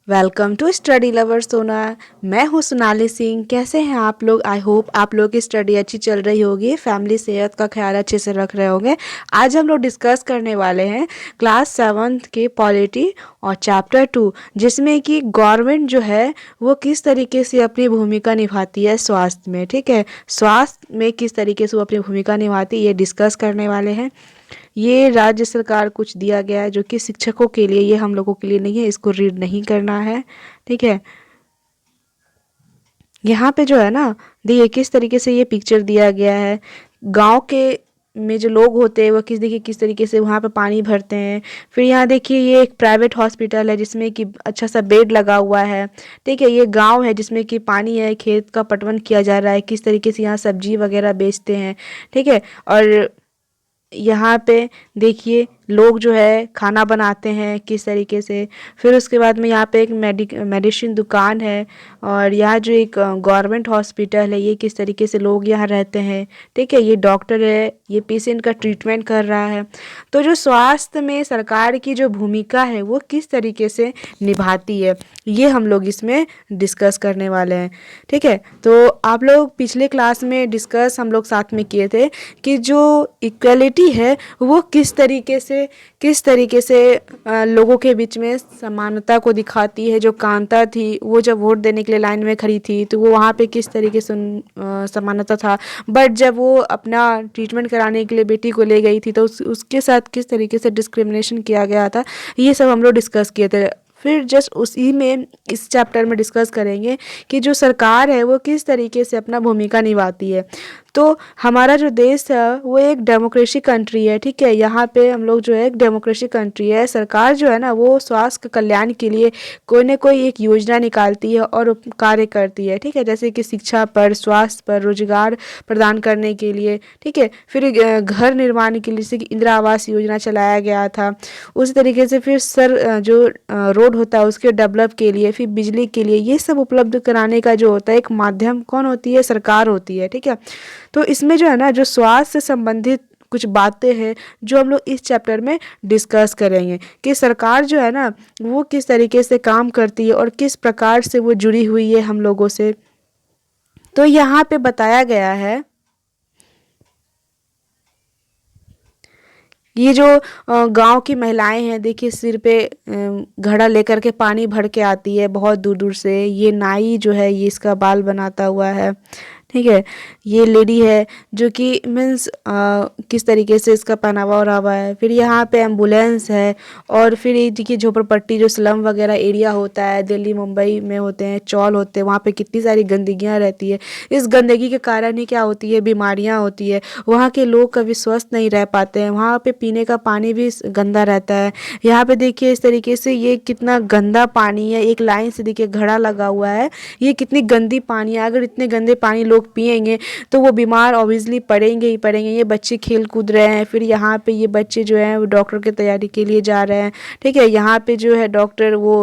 Welcome to study lover सोना। मैं हूँ सोनाली सिंह। कैसे हैं आप लोग? आई होप आप लोग की स्टडी अच्छी चल रही होगी, फैमिली सेहत का ख्याल अच्छे से रख रहे होंगे। आज हम लोग डिस्कस करने वाले हैं क्लास 7th के पॉलिटी और चैप्टर 2, जिसमें कि गवर्नमेंट जो है वो किस तरीके से अपनी भूमिका निभाती है स्वास्थ्य में। ठीक है, स्वास्थ्य में किस तरीके से वो अपनी भूमिका निभाती है ये डिस्कस करने वाले हैं। ये राज्य सरकार कुछ दिया गया है जो कि शिक्षकों के लिए, ये हम लोगों के लिए नहीं है, इसको रीड नहीं करना है। ठीक है, यहाँ पे जो है ना, देखिए किस तरीके से ये पिक्चर दिया गया है। गांव के में जो लोग होते हैं वो देखिए किस तरीके से वहाँ पे पानी भरते हैं। फिर यहाँ देखिए ये एक प्राइवेट हॉस्पिटल है जिसमें कि अच्छा सा बेड लगा हुआ है। ठीक है, ये गांव है जिसमें कि पानी है, खेत का पटवन किया जा रहा है, किस तरीके से यहाँ सब्जी वगैरह बेचते हैं। ठीक है, और यहाँ पे देखिए लोग जो है खाना बनाते हैं किस तरीके से। फिर उसके बाद में यहाँ पे एक मेडिसिन दुकान है, और यहाँ जो एक गवर्नमेंट हॉस्पिटल है, ये किस तरीके से लोग यहाँ रहते हैं। ठीक है, ये डॉक्टर है, ये पेशेंट का ट्रीटमेंट कर रहा है। तो जो स्वास्थ्य में सरकार की जो भूमिका है वो किस तरीके से निभाती है, ये हम लोग इसमें डिस्कस करने वाले हैं। ठीक है, तो आप लोग पिछले क्लास में डिस्कस हम लोग साथ में किए थे कि जो इक्वलिटी है वो किस तरीके से लोगों के बीच में समानता को दिखाती है। जो कांता थी वो जब वोट देने के लिए लाइन में खड़ी थी तो वो वहाँ पे किस तरीके से समानता था, बट जब वो अपना ट्रीटमेंट कराने के लिए बेटी को ले गई थी तो उसके साथ किस तरीके से डिस्क्रिमिनेशन किया गया था, ये सब हम लोग डिस्कस किए थे। फिर जस्ट उसी में इस चैप्टर में डिस्कस करेंगे कि जो सरकार है वो किस तरीके से अपना भूमिका निभाती है। तो हमारा जो देश है वो एक डेमोक्रेसी कंट्री है। ठीक है, यहाँ पे हम लोग जो है एक डेमोक्रेसी कंट्री है। सरकार जो है ना वो स्वास्थ्य कल्याण के लिए कोई ना कोई एक योजना निकालती है और कार्य करती है। ठीक है, जैसे कि शिक्षा पर, स्वास्थ्य पर, रोजगार प्रदान करने के लिए। ठीक है, फिर घर निर्माण के लिए जैसे कि इंदिरा आवास योजना चलाया गया था। उसी तरीके से फिर जो रोड होता है उसके डेवलप के लिए, फिर बिजली के लिए, ये सब उपलब्ध कराने का जो होता है एक माध्यम कौन होती है? सरकार होती है। ठीक है, तो इसमें जो है ना जो स्वास्थ्य से संबंधित कुछ बातें हैं जो हम लोग इस चैप्टर में डिस्कस करेंगे कि सरकार जो है ना वो किस तरीके से काम करती है और किस प्रकार से वो जुड़ी हुई है हम लोगों से। तो यहाँ पे बताया गया है ये जो गांव की महिलाएं हैं, देखिए सिर पे घड़ा लेकर के पानी भर के आती है बहुत दूर दूर से। ये नाई जो है ये इसका बाल बनाता हुआ है। ठीक है, ये लेडी है जो कि मीन्स किस तरीके से इसका पहनावा ओढ़ावा है। फिर यहाँ पे एम्बुलेंस है, और फिर ये देखिए झोपड़पट्टी जो स्लम वगैरह एरिया होता है, दिल्ली मुंबई में होते हैं, चौल होते हैं, वहाँ पे कितनी सारी गंदगियाँ रहती है। इस गंदगी के कारण ही क्या होती है? बीमारियाँ होती है। वहाँ के लोग कभी स्वस्थ नहीं रह पाते हैं। वहाँ पे पीने का पानी भी गंदा रहता है। यहाँ पे देखिए इस तरीके से ये कितना गंदा पानी है, एक लाइन से देखिए घड़ा लगा हुआ है। ये कितनी गंदी पानी है। अगर इतने गंदे पानी लोग पिएंगे तो वो बीमार ऑब्वियसली पड़ेंगे ही पड़ेंगे। ये बच्चे खेल कूद रहे हैं, फिर यहाँ पे ये बच्चे जो हैं वो डॉक्टर की तैयारी के लिए जा रहे हैं। ठीक है, यहाँ पे जो है डॉक्टर वो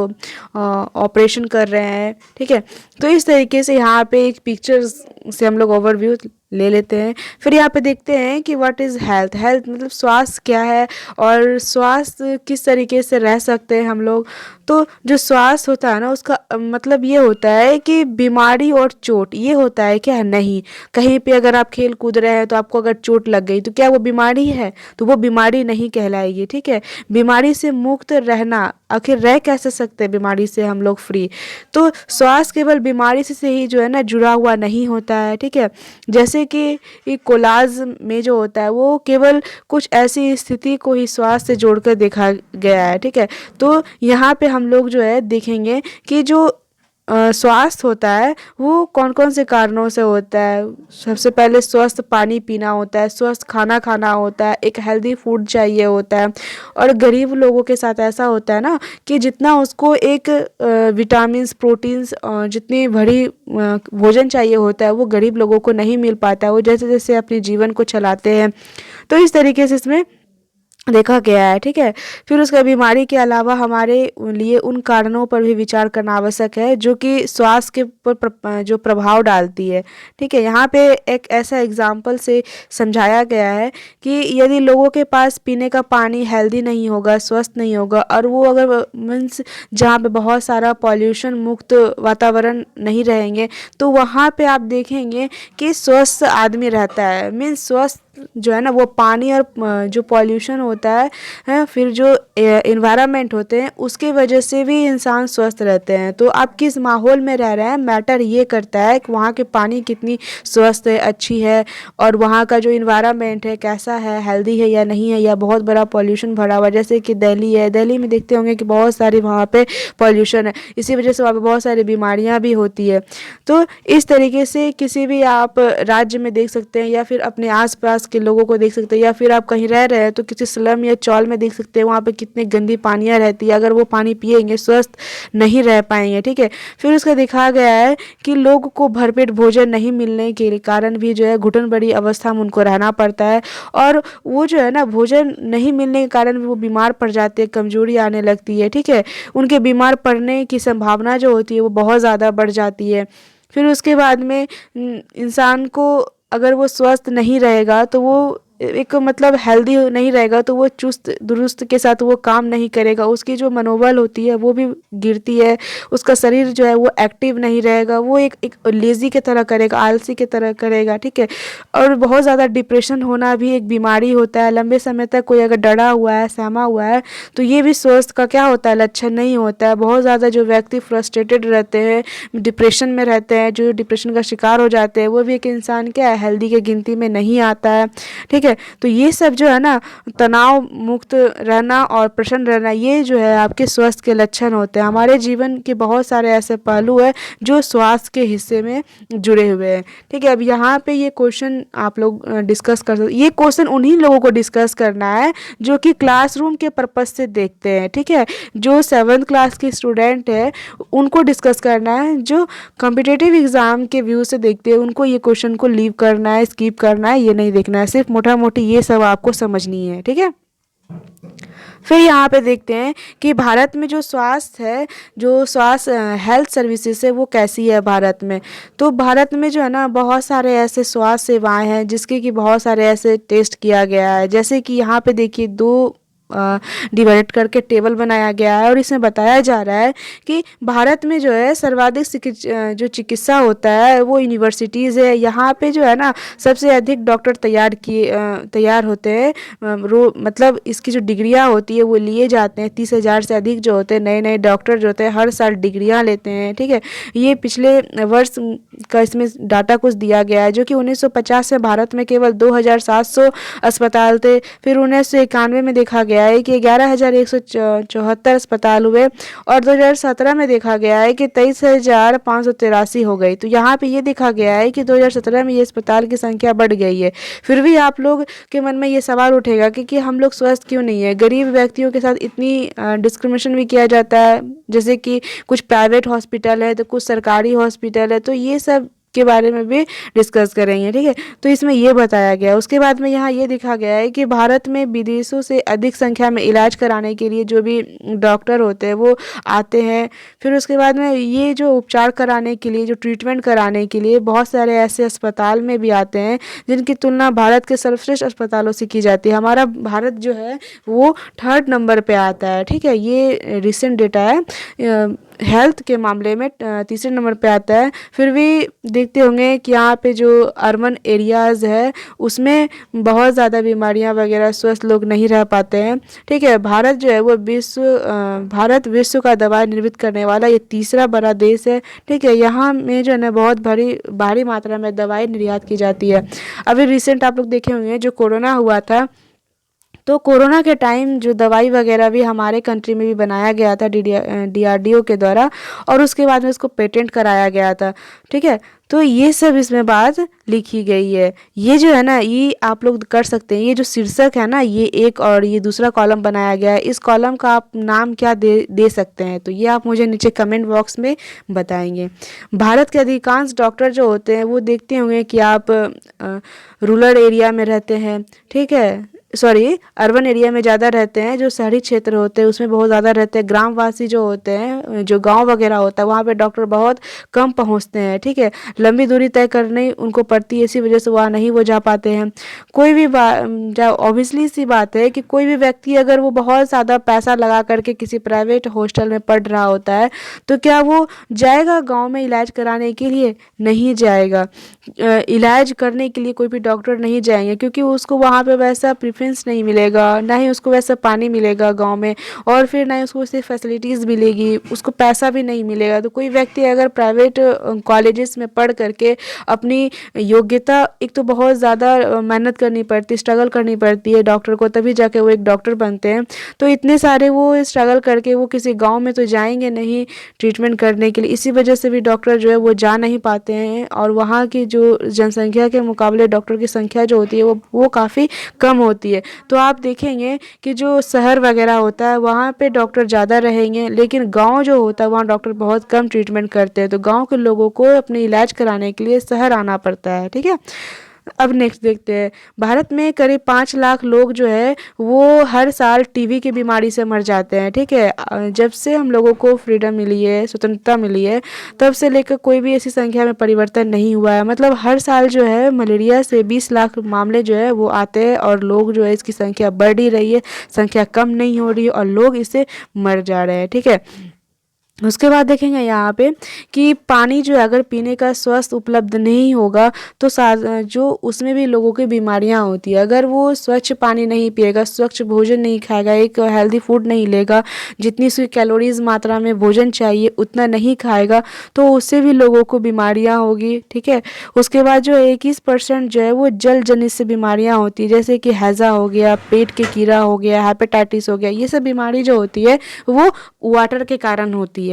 ऑपरेशन कर रहे हैं। ठीक है, तो इस तरीके से यहाँ पे एक पिक्चर से हम लोग ओवरव्यू ले लेते हैं। फिर यहाँ पे देखते हैं कि व्हाट इज़ हेल्थ। हेल्थ मतलब स्वास्थ्य क्या है और स्वास्थ्य किस तरीके से रह सकते हैं हम लोग। तो जो स्वास्थ्य होता है ना उसका मतलब ये होता है कि बीमारी और चोट, ये होता है क्या? नहीं। कहीं पे अगर आप खेल कूद रहे हैं तो आपको अगर चोट लग गई तो क्या वो बीमारी है? तो वो बीमारी नहीं कहलाएगी। ठीक है, बीमारी से मुक्त रहना, आखिर रह कैसे सकते हैं बीमारी से हम लोग फ्री? तो स्वास्थ्य केवल बीमारी से ही जो है ना जुड़ा हुआ नहीं होता है। ठीक है, जैसे कि ये कोलाज में जो होता है वो केवल कुछ ऐसी स्थिति को ही स्वास्थ्य से जोड़कर देखा गया है। ठीक है, तो यहाँ पे हम लोग जो है देखेंगे कि जो स्वास्थ्य होता है वो कौन कौन से कारणों से होता है। सबसे पहले स्वस्थ पानी पीना होता है, स्वस्थ खाना खाना होता है, एक हेल्दी फूड चाहिए होता है। और गरीब लोगों के साथ ऐसा होता है ना कि जितना उसको एक विटामिन्स, प्रोटीन्स, जितनी बड़ी भोजन चाहिए होता है वो गरीब लोगों को नहीं मिल पाता है। वो जैसे जैसे अपने जीवन को चलाते हैं तो इस तरीके से इसमें देखा गया है, ठीक है। फिर उसका बीमारी के अलावा हमारे लिए उन कारणों पर भी विचार करना आवश्यक है जो कि स्वास्थ्य के ऊपर जो प्रभाव डालती है, ठीक है। यहाँ पे एक ऐसा एग्जाम्पल से समझाया गया है कि यदि लोगों के पास पीने का पानी हेल्दी नहीं होगा, स्वस्थ नहीं होगा, और वो अगर मीन्स जहाँ पे बहुत सारा पॉल्यूशन मुक्त वातावरण नहीं रहेंगे, तो वहाँ पे आप देखेंगे कि स्वस्थ आदमी रहता है। मीन्स स्वस्थ जो है ना वो पानी और जो पॉल्यूशन होता है, फिर जो इन्वायरमेंट होते हैं उसके वजह से भी इंसान स्वस्थ रहते हैं। तो आप किस माहौल में रह रहे हैं मैटर ये करता है कि वहाँ के पानी कितनी स्वस्थ है, अच्छी है, और वहाँ का जो इन्वायरमेंट है कैसा है, हेल्दी है या नहीं है, या बहुत बड़ा पॉल्यूशन भरा हुआ है। जैसे कि दिल्ली है, दिल्ली में देखते होंगे कि बहुत सारी वहाँ पे पॉल्यूशन है, इसी वजह से वहाँ पे बहुत सारी बीमारियाँ भी होती है। तो इस तरीके से किसी भी आप राज्य में देख सकते हैं, या फिर अपने आसपास के लोगों को देख सकते हैं, या फिर आप कहीं रह रहे हैं तो किसी स्लम या चौल में देख सकते हैं वहाँ पे कितनी गंदी पानियाँ रहती है। अगर वो पानी पिएंगे स्वस्थ नहीं रह पाएंगे, ठीक है। फिर उसका दिखाया गया है कि लोग को भरपेट भोजन नहीं मिलने के कारण भी जो है घुटन बड़ी अवस्था में उनको रहना पड़ता है, और वो जो है ना भोजन नहीं मिलने के कारण भी वो बीमार पड़ जाते हैं, कमजोरी आने लगती है, ठीक है। उनके बीमार पड़ने की संभावना जो होती है वो बहुत ज़्यादा बढ़ जाती है। फिर उसके बाद में इंसान को अगर वो स्वस्थ नहीं रहेगा तो वो एक मतलब हेल्दी नहीं रहेगा, तो वो चुस्त दुरुस्त के साथ वो काम नहीं करेगा, उसकी जो मनोबल होती है वो भी गिरती है, उसका शरीर जो है वो एक्टिव नहीं रहेगा, वो एक लेज़ी की तरह करेगा, आलसी की तरह करेगा, ठीक है। और बहुत ज़्यादा डिप्रेशन होना भी एक बीमारी होता है। लंबे समय तक कोई अगर डरा हुआ है, सहमा हुआ है, तो ये भी स्वास्थ्य का क्या होता है, लक्षण नहीं होता है। बहुत ज़्यादा जो व्यक्ति फ्रस्ट्रेटेड रहते हैं, डिप्रेशन में रहते हैं, जो डिप्रेशन का शिकार हो जाते हैं, वो भी एक इंसान क्या है, हेल्दी के गिनती में नहीं आता है, ठीक है। तो ये सब जो है ना तनाव मुक्त रहना और प्रसन्न रहना, ये जो है आपके स्वास्थ्य के लक्षण होते हैं। हमारे जीवन के बहुत सारे ऐसे पहलू हैं जो स्वास्थ्य के हिस्से में जुड़े हुए हैं, ठीक है। अब यहाँ पे ये क्वेश्चन आप लोग डिस्कस कर सकते, ये क्वेश्चन उन्हीं लोगों को डिस्कस करना है जो कि क्लासरूम के पर्पज से देखते हैं, ठीक है। जो 7th क्लास के स्टूडेंट है उनको डिस्कस करना है, जो कॉम्पिटिटिव एग्जाम के व्यू से देखते हैं उनको ये क्वेश्चन को लीव करना है, स्किप करना है, ये नहीं देखना है। सिर्फ मोटा मोटी ये सब आपको समझनी है, ठीक है। फिर यहाँ पे देखते हैं कि भारत में जो स्वास्थ्य है, जो स्वास्थ्य हेल्थ सर्विसेज है वो कैसी है भारत में। तो भारत में जो है ना बहुत सारे ऐसे स्वास्थ्य सेवाएं हैं जिसके कि बहुत सारे ऐसे टेस्ट किया गया है। जैसे कि यहाँ पे देखिए दो डिवाइड करके टेबल बनाया गया है, और इसमें बताया जा रहा है कि भारत में जो है सर्वाधिक जो चिकित्सा होता है वो यूनिवर्सिटीज़ है। यहाँ पे जो है ना सबसे अधिक डॉक्टर तैयार होते हैं, मतलब इसकी जो डिग्रियाँ होती है वो लिए जाते हैं। 30,000 से अधिक जो होते हैं नए नए डॉक्टर जो होते हैं हर साल डिग्रियाँ लेते हैं, ठीक है। ये पिछले वर्ष का इसमें डाटा कुछ दिया गया है, जो कि 1950 में भारत में केवल 2,700 अस्पताल थे। फिर 1991 में देखा गया है कि 11,174 अस्पताल हुए, और 2017 में देखा गया है कि 23,583 हो गई। तो यहाँ पे ये देखा गया है कि 2017 में ये अस्पताल की संख्या बढ़ गई है। फिर भी आप लोग के मन में ये सवाल उठेगा कि हम लोग स्वस्थ क्यों नहीं है, गरीब व्यक्तियों के साथ इतनी डिस्क्रिमिनेशन भी किया जाता है। जैसे कि कुछ प्राइवेट हॉस्पिटल है तो कुछ सरकारी हॉस्पिटल है, तो ये सब के बारे में भी डिस्कस करेंगे, ठीक है। तो इसमें ये बताया गया। उसके बाद में यहाँ ये देखा गया है कि भारत में विदेशों से अधिक संख्या में इलाज कराने के लिए जो भी डॉक्टर होते हैं वो आते हैं। फिर उसके बाद में ये जो उपचार कराने के लिए, जो ट्रीटमेंट कराने के लिए बहुत सारे ऐसे अस्पताल में भी आते हैं जिनकी तुलना भारत के सर्वश्रेष्ठ अस्पतालों से की जाती है। हमारा भारत जो है वो 3rd नंबर पे आता है, ठीक है। ये रिसेंट डेटा है, हेल्थ के मामले में 3रे नंबर पे आता है। फिर भी देखते होंगे कि यहाँ पे जो अर्बन एरियाज़ है उसमें बहुत ज़्यादा बीमारियाँ वगैरह, स्वस्थ लोग नहीं रह पाते हैं, ठीक है। भारत जो है वो भारत विश्व का दवाई निर्मित करने वाला ये 3रा बड़ा देश है, ठीक है। यहाँ में जो है ना बहुत भारी मात्रा में दवाई निर्यात की जाती है। अभी रिसेंट आप लोग देखे होंगे जो कोरोना हुआ था, तो कोरोना के टाइम जो दवाई वगैरह भी हमारे कंट्री में भी बनाया गया था DRDO के द्वारा, और उसके बाद में इसको पेटेंट कराया गया था, ठीक है। तो ये सब इसमें बात लिखी गई है। ये जो है ना ये आप लोग कर सकते हैं, ये जो शीर्षक है ना ये एक, और ये दूसरा कॉलम बनाया गया है, इस कॉलम का आप नाम क्या दे सकते हैं, तो ये आप मुझे नीचे कमेंट बॉक्स में बताएंगे। भारत के अधिकांश डॉक्टर जो होते हैं वो देखते होंगे कि आप रूरल एरिया में रहते हैं, ठीक है। सॉरी अर्बन एरिया में ज़्यादा रहते हैं, जो शहरी क्षेत्र होते हैं उसमें बहुत ज़्यादा रहते हैं। ग्रामवासी जो होते हैं, जो गांव वगैरह होता है, वहाँ पे डॉक्टर बहुत कम पहुँचते हैं, ठीक है। लंबी दूरी तय करनी उनको पड़ती है, इसी वजह से वहाँ नहीं वो जा पाते हैं। कोई भी ऑब्वियसली सी बात है कि कोई भी व्यक्ति अगर वो बहुत ज़्यादा पैसा लगा करके किसी प्राइवेट हॉस्टल में पढ़ रहा होता है, तो क्या वो जाएगा गाँव में इलाज कराने के लिए? नहीं जाएगा। इलाज करने के लिए कोई भी डॉक्टर नहीं जाएंगे, क्योंकि उसको वहाँ पे वैसा प्रेफरेंस नहीं मिलेगा, ना ही उसको वैसा पानी मिलेगा गांव में, और फिर ना ही उसको वैसे फैसिलिटीज़ मिलेगी, उसको पैसा भी नहीं मिलेगा। तो कोई व्यक्ति अगर प्राइवेट कॉलेजेस में पढ़ करके अपनी योग्यता, एक तो बहुत ज़्यादा मेहनत करनी पड़ती, स्ट्रगल करनी पड़ती है डॉक्टर को, तभी जाके वो एक डॉक्टर बनते हैं। तो इतने सारे वो स्ट्रगल करके वो किसी गाँव में तो जाएंगे नहीं ट्रीटमेंट करने के लिए, इसी वजह से भी डॉक्टर जो है वो जा नहीं पाते हैं, और वहाँ की जो जनसंख्या के मुकाबले डॉक्टर की संख्या जो होती है वो काफ़ी कम होती है। तो आप देखेंगे कि जो शहर वगैरह होता है वहाँ पे डॉक्टर ज़्यादा रहेंगे, लेकिन गांव जो होता है वहाँ डॉक्टर बहुत कम ट्रीटमेंट करते हैं। तो गांव के लोगों को अपने इलाज कराने के लिए शहर आना पड़ता है, ठीक है। अब नेक्स्ट देखते हैं। भारत में करीब 5 लाख लोग जो है वो हर साल टीबी की बीमारी से मर जाते हैं, ठीक है। जब से हम लोगों को फ्रीडम मिली है, स्वतंत्रता मिली है, तब से लेकर कोई भी ऐसी संख्या में परिवर्तन नहीं हुआ है। मतलब हर साल जो है मलेरिया से 20 लाख मामले जो है वो आते हैं, और लोग जो है इसकी संख्या बढ़ ही रही है, संख्या कम नहीं हो रही है, और लोग इससे मर जा रहे हैं, ठीक है। उसके बाद देखेंगे यहाँ पे कि पानी जो है अगर पीने का स्वस्थ उपलब्ध नहीं होगा, तो जो उसमें भी लोगों की बीमारियाँ होती है। अगर वो स्वच्छ पानी नहीं पिएगा, स्वच्छ भोजन नहीं खाएगा, एक हेल्दी फूड नहीं लेगा, जितनी सी कैलोरीज मात्रा में भोजन चाहिए उतना नहीं खाएगा, तो उससे भी लोगों को बीमारियाँ होगी, ठीक है। उसके बाद जो 21% जो है वो जल जनित से बीमारियाँ होती है, जैसे कि हैज़ा हो गया, पेट के कीड़ा हो गया, हेपेटाइटिस हो गया। ये सब बीमारी जो होती है वो वाटर के कारण होती है,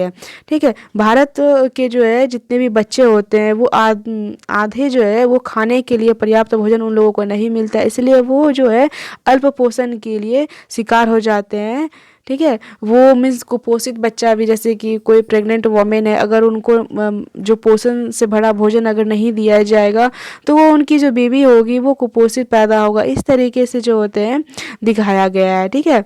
ठीक है। भारत के जो है जितने भी बच्चे होते हैं वो आधे जो है वो खाने के लिए पर्याप्त भोजन उन लोगों को नहीं मिलता है, इसलिए वो जो है अल्प पोषण के लिए शिकार हो जाते हैं, ठीक है। वो मीन्स कुपोषित बच्चा भी, जैसे कि कोई प्रेग्नेंट वोमेन है, अगर उनको जो पोषण से भरा भोजन अगर नहीं दिया जाएगा, तो वो उनकी जो बेबी होगी वो कुपोषित पैदा होगा। इस तरीके से जो होते हैं दिखाया गया है, ठीक है।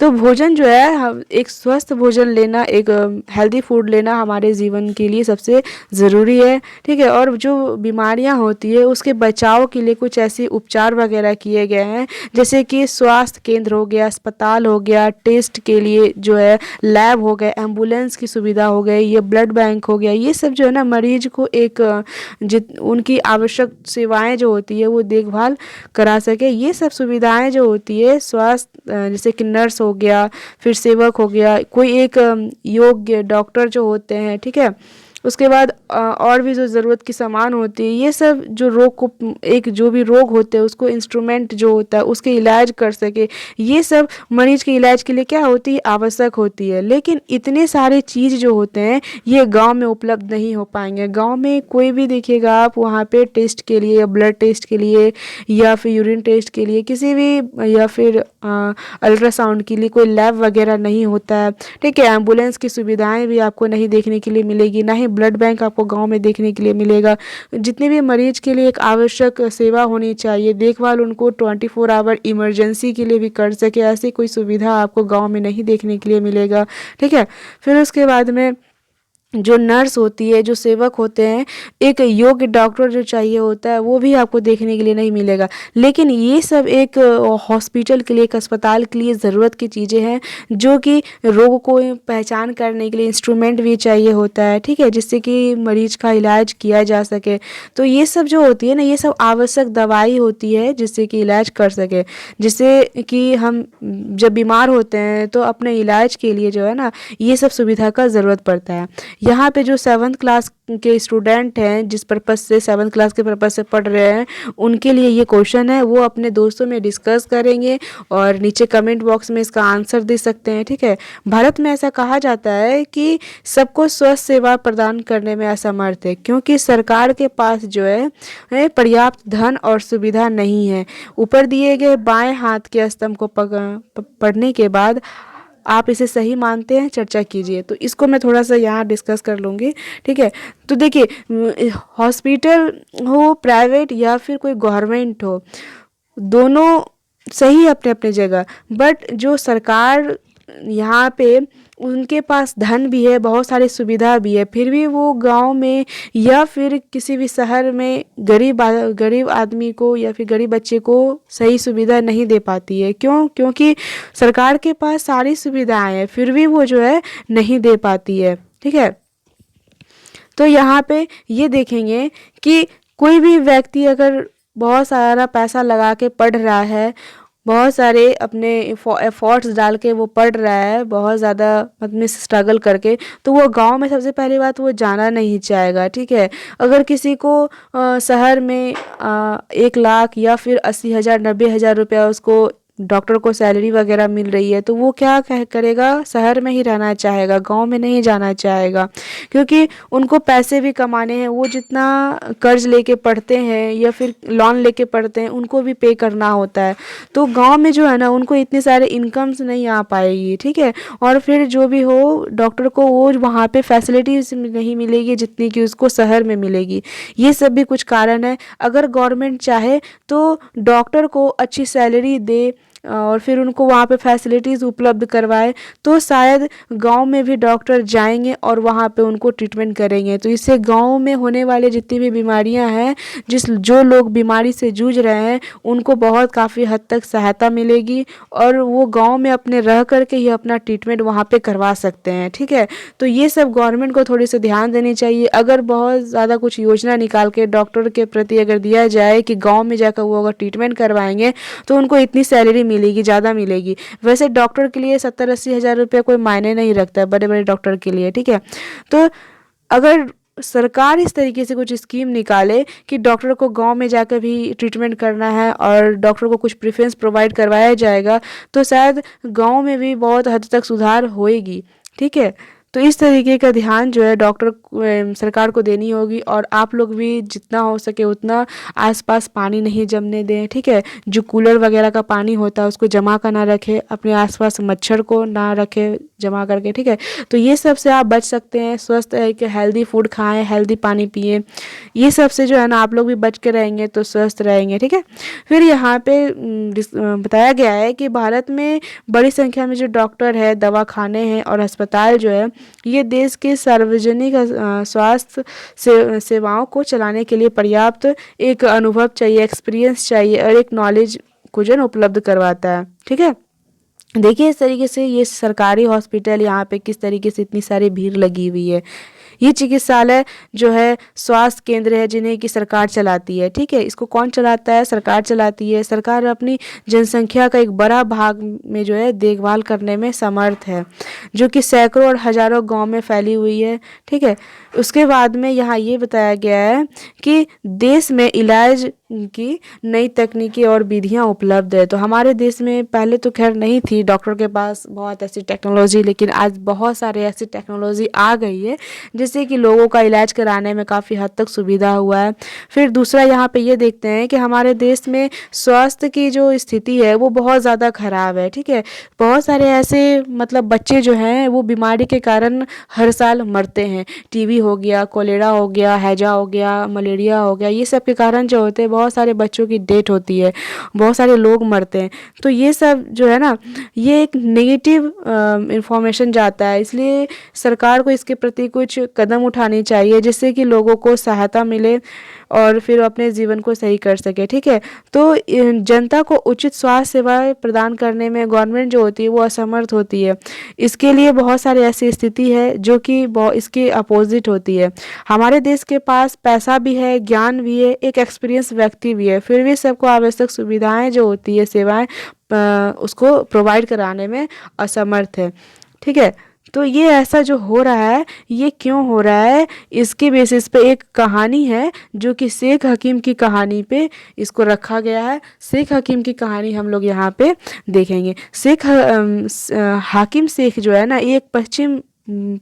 तो भोजन जो है, हम एक स्वस्थ भोजन लेना, एक हेल्दी फूड लेना हमारे जीवन के लिए सबसे ज़रूरी है, ठीक है। और जो बीमारियां होती है उसके बचाव के लिए कुछ ऐसे उपचार वगैरह किए गए हैं, जैसे कि स्वास्थ्य केंद्र हो गया, अस्पताल हो गया, टेस्ट के लिए जो है लैब हो गए, एम्बुलेंस की सुविधा हो गई, ये ब्लड बैंक हो गया। ये सब जो है ना मरीज को एक उनकी आवश्यक सेवाएं जो होती है वो देखभाल करा सके। ये सब सुविधाएं जो होती है स्वास्थ्य, जैसे कि नर्स हो गया, फिर सेवक हो गया, कोई एक योग्य डॉक्टर जो होते हैं, ठीक है। उसके बाद और भी जो ज़रूरत की सामान होती है, ये सब जो रोग को, एक जो भी रोग होते हैं उसको इंस्ट्रूमेंट जो होता है उसके इलाज कर सके, ये सब मरीज के इलाज के लिए क्या होती है, आवश्यक होती है। लेकिन इतने सारे चीज़ जो होते हैं ये गांव में उपलब्ध नहीं हो पाएंगे। गांव में कोई भी देखिएगा आप वहाँ पे टेस्ट के लिए, ब्लड टेस्ट के लिए, या फिर यूरिन टेस्ट के लिए, किसी भी, या फिर अल्ट्रासाउंड के लिए कोई लैब वगैरह नहीं होता है, ठीक है। एम्बुलेंस की सुविधाएं भी आपको नहीं देखने के लिए मिलेगी, ना ही ब्लड बैंक आपको गांव में देखने के लिए मिलेगा। जितने भी मरीज के लिए एक आवश्यक सेवा होनी चाहिए, देखभाल उनको 24 आवर इमरजेंसी के लिए भी कर सके, ऐसी कोई सुविधा आपको गांव में नहीं देखने के लिए मिलेगा, ठीक है। फिर उसके बाद में जो नर्स होती है, जो सेवक होते हैं, एक योग्य डॉक्टर जो चाहिए होता है वो भी आपको देखने के लिए नहीं मिलेगा। लेकिन ये सब एक हॉस्पिटल के लिए, एक अस्पताल के लिए ज़रूरत की चीज़ें हैं, जो कि रोग को पहचान करने के लिए इंस्ट्रूमेंट भी चाहिए होता है, ठीक है, जिससे कि मरीज का इलाज किया जा सके। तो ये सब जो होती है ना, ये सब आवश्यक दवाई होती है जिससे कि इलाज कर सके, जिससे कि हम जब बीमार होते हैं तो अपने इलाज के लिए जो है ना ये सब सुविधा का ज़रूरत पड़ता है। यहाँ पे जो 7th क्लास के स्टूडेंट हैं, जिस पर्पज़ से 7th क्लास के पर्पज़ से पढ़ रहे हैं, उनके लिए ये क्वेश्चन है, वो अपने दोस्तों में डिस्कस करेंगे और नीचे कमेंट बॉक्स में इसका आंसर दे सकते हैं, ठीक है। भारत में ऐसा कहा जाता है कि सबको स्वास्थ्य सेवा प्रदान करने में असमर्थ है, क्योंकि सरकार के पास जो है पर्याप्त धन और सुविधा नहीं है। ऊपर दिए गए बाएं हाथ के स्तंभ को पढ़ने के बाद आप इसे सही मानते हैं, चर्चा कीजिए। तो इसको मैं थोड़ा सा यहाँ डिस्कस कर लूँगी, ठीक है। तो देखिए, हॉस्पिटल हो प्राइवेट या फिर कोई गवर्नमेंट हो, दोनों सही है अपने अपने जगह, बट जो सरकार यहाँ पे उनके पास धन भी है, बहुत सारी सुविधा भी है, फिर भी वो गांव में या फिर किसी भी शहर में गरीब आदमी को या फिर गरीब बच्चे को सही सुविधा नहीं दे पाती है। क्यों? क्योंकि सरकार के पास सारी सुविधाएं हैं, फिर भी वो जो है नहीं दे पाती है। ठीक है, तो यहाँ पे ये देखेंगे कि कोई भी व्यक्ति अगर बहुत सारा पैसा लगा के पढ़ रहा है, बहुत सारे अपने एफर्ट्स डाल के वो पढ़ रहा है, बहुत ज़्यादा अपने स्ट्रगल करके, तो वो गांव में सबसे पहली बात वो जाना नहीं चाहेगा। ठीक है, अगर किसी को शहर में 1 लाख या फिर 80,000 90,000 रुपया उसको डॉक्टर को सैलरी वगैरह मिल रही है, तो वो क्या करेगा, शहर में ही रहना चाहेगा, गांव में नहीं जाना चाहेगा। क्योंकि उनको पैसे भी कमाने हैं, वो जितना कर्ज लेके पढ़ते हैं या फिर लोन लेके पढ़ते हैं उनको भी पे करना होता है। तो गांव में जो है ना उनको इतने सारे इनकम्स नहीं आ पाएगी। ठीक है, और फिर जो भी हो डॉक्टर को वो वहाँ पे फैसिलिटीज नहीं मिलेगी जितनी कि उसको शहर में मिलेगी। ये सब भी कुछ कारण है। अगर गवर्नमेंट चाहे तो डॉक्टर को अच्छी सैलरी दे और फिर उनको वहाँ पे फैसिलिटीज़ उपलब्ध करवाए, तो शायद गांव में भी डॉक्टर जाएंगे और वहाँ पे उनको ट्रीटमेंट करेंगे। तो इससे गांव में होने वाले जितनी भी बीमारियां हैं, जो लोग बीमारी से जूझ रहे हैं उनको बहुत काफ़ी हद तक सहायता मिलेगी और वो गांव में अपने रह करके ही अपना ट्रीटमेंट वहाँ पे करवा सकते हैं। ठीक है, तो ये सब गवर्नमेंट को थोड़ी सी ध्यान देनी चाहिए। अगर बहुत ज़्यादा कुछ योजना निकाल के डॉक्टर के प्रति अगर दिया जाए कि गाँव में जाकर वो अगर ट्रीटमेंट करवाएंगे तो उनको इतनी सैलरी मिलेगी, ज़्यादा मिलेगी। वैसे डॉक्टर के लिए 70-80 हज़ार रुपये कोई मायने नहीं रखता है बड़े बड़े डॉक्टर के लिए। ठीक है, तो अगर सरकार इस तरीके से कुछ स्कीम निकाले कि डॉक्टर को गांव में जाकर भी ट्रीटमेंट करना है और डॉक्टर को कुछ प्रेफरेंस प्रोवाइड करवाया जाएगा, तो शायद गांव में भी बहुत हद तक सुधार होएगी। ठीक है, तो इस तरीके का ध्यान जो है सरकार को देनी होगी। और आप लोग भी जितना हो सके उतना आसपास पानी नहीं जमने दें। ठीक है, जो कूलर वगैरह का पानी होता है उसको जमा कर ना रखें, अपने आसपास मच्छर को ना रखें जमा करके। ठीक है, तो ये सब से आप बच सकते हैं। स्वस्थ एक हेल्दी फूड खाएं, हेल्दी पानी पिएं, ये सब से जो है ना आप लोग भी बच के रहेंगे तो स्वस्थ रहेंगे। ठीक है, फिर यहाँ पे बताया गया है कि भारत में बड़ी संख्या में जो डॉक्टर है, दवाखाने हैं और अस्पताल जो है, ये देश के सार्वजनिक स्वास्थ्य सेवाओं को चलाने के लिए पर्याप्त एक अनुभव चाहिए, एक्सपीरियंस चाहिए और एक नॉलेज को जो है उपलब्ध करवाता है। ठीक है, देखिए इस तरीके से ये सरकारी हॉस्पिटल यहाँ पे किस तरीके से इतनी सारी भीड़ लगी हुई है। ये चिकित्सालय जो है स्वास्थ्य केंद्र है जिन्हें कि सरकार चलाती है। ठीक है, इसको कौन चलाता है? सरकार चलाती है। सरकार अपनी जनसंख्या का एक बड़ा भाग में जो है देखभाल करने में समर्थ है, जो कि सैकड़ों और हजारों गांव में फैली हुई है। ठीक है, उसके बाद में यहाँ ये बताया गया है कि देश में इलाज की नई तकनीकी और विधियां उपलब्ध है। तो हमारे देश में पहले तो खैर नहीं थी डॉक्टर के पास बहुत ऐसी टेक्नोलॉजी, लेकिन आज बहुत सारे ऐसी टेक्नोलॉजी आ गई है जिससे कि लोगों का इलाज कराने में काफ़ी हद तक सुविधा हुआ है। फिर दूसरा यहाँ पे ये देखते हैं कि हमारे देश में स्वास्थ्य की जो स्थिति है वो बहुत ज़्यादा खराब है। ठीक है, बहुत सारे ऐसे मतलब बच्चे जो हैं वो बीमारी के कारण हर साल मरते हैं। टीबी हो गया, कोलेरा हो गया, हैजा हो गया, मलेरिया हो गया, ये सब के कारण जो होते हैं बहुत सारे बच्चों की डेथ होती है, बहुत सारे लोग मरते हैं। तो ये सब जो है ना ये एक नेगेटिव इंफॉर्मेशन जाता है, इसलिए सरकार को इसके प्रति कुछ कदम उठानी चाहिए जिससे कि लोगों को सहायता मिले और फिर अपने जीवन को सही कर सके। ठीक है, तो जनता को उचित स्वास्थ्य सेवाएं प्रदान करने में गवर्नमेंट जो होती है वो असमर्थ होती है। इसके लिए बहुत सारी ऐसी स्थिति है जो कि इसके अपोजिट होती है। हमारे देश के पास पैसा भी है, ज्ञान भी है, एक एक्सपीरियंस व्यक्ति भी है, फिर भी सबको आवश्यक सुविधाएं जो होती है, सेवाएं उसको प्रोवाइड कराने में असमर्थ है। ठीक है, तो ये ऐसा जो हो रहा है ये क्यों हो रहा है, इसके बेसिस पे एक कहानी है जो कि शेख हकीम की कहानी पे इसको रखा गया है। शेख हकीम की कहानी हम लोग यहाँ पे देखेंगे। हाकिम शेख जो है ना ये एक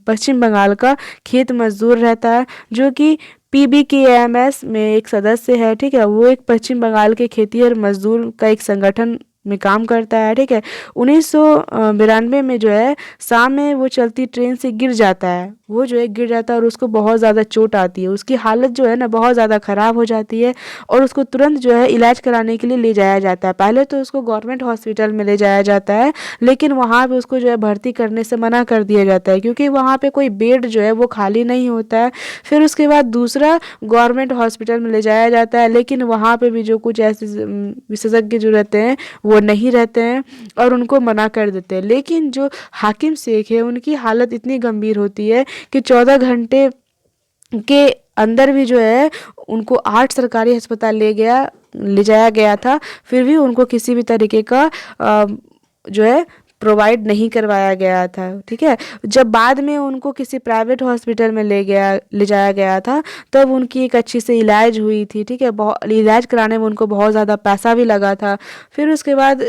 पश्चिम बंगाल का खेत मजदूर रहता है जो कि PBKMS में एक सदस्य है। ठीक है, वो एक पश्चिम बंगाल के खेती और मजदूर का एक संगठन में काम करता है, ठीक है। 1992 में जो है शाम में वो चलती ट्रेन से गिर जाता है, वो जो है गिर जाता है और उसको बहुत ज़्यादा चोट आती है, उसकी हालत जो है ना बहुत ज़्यादा ख़राब हो जाती है और उसको तुरंत जो है इलाज कराने के लिए ले जाया जाता है। पहले तो उसको गवर्नमेंट हॉस्पिटल में ले जाया जाता है, लेकिन वहाँ पे उसको जो है भर्ती करने से मना कर दिया जाता है क्योंकि वहाँ पे कोई बेड जो है वो खाली नहीं होता है। फिर उसके बाद दूसरा गवर्नमेंट हॉस्पिटल में ले जाया जाता है, लेकिन वहाँ पे भी जो कुछ ऐसे विशेषज्ञ जो रहते हैं वो नहीं रहते हैं और उनको मना कर देते हैं। लेकिन जो हाकिम शेख है उनकी हालत इतनी गंभीर होती है कि 14 घंटे के अंदर भी जो है उनको 8 सरकारी अस्पताल ले जाया गया था, फिर भी उनको किसी भी तरीके का जो है प्रोवाइड नहीं करवाया गया था, ठीक है। जब बाद में उनको किसी प्राइवेट हॉस्पिटल में ले जाया गया था, तब उनकी एक अच्छी से इलाज हुई थी, ठीक है। बहुत इलाज कराने में उनको बहुत ज़्यादा पैसा भी लगा था। फिर उसके बाद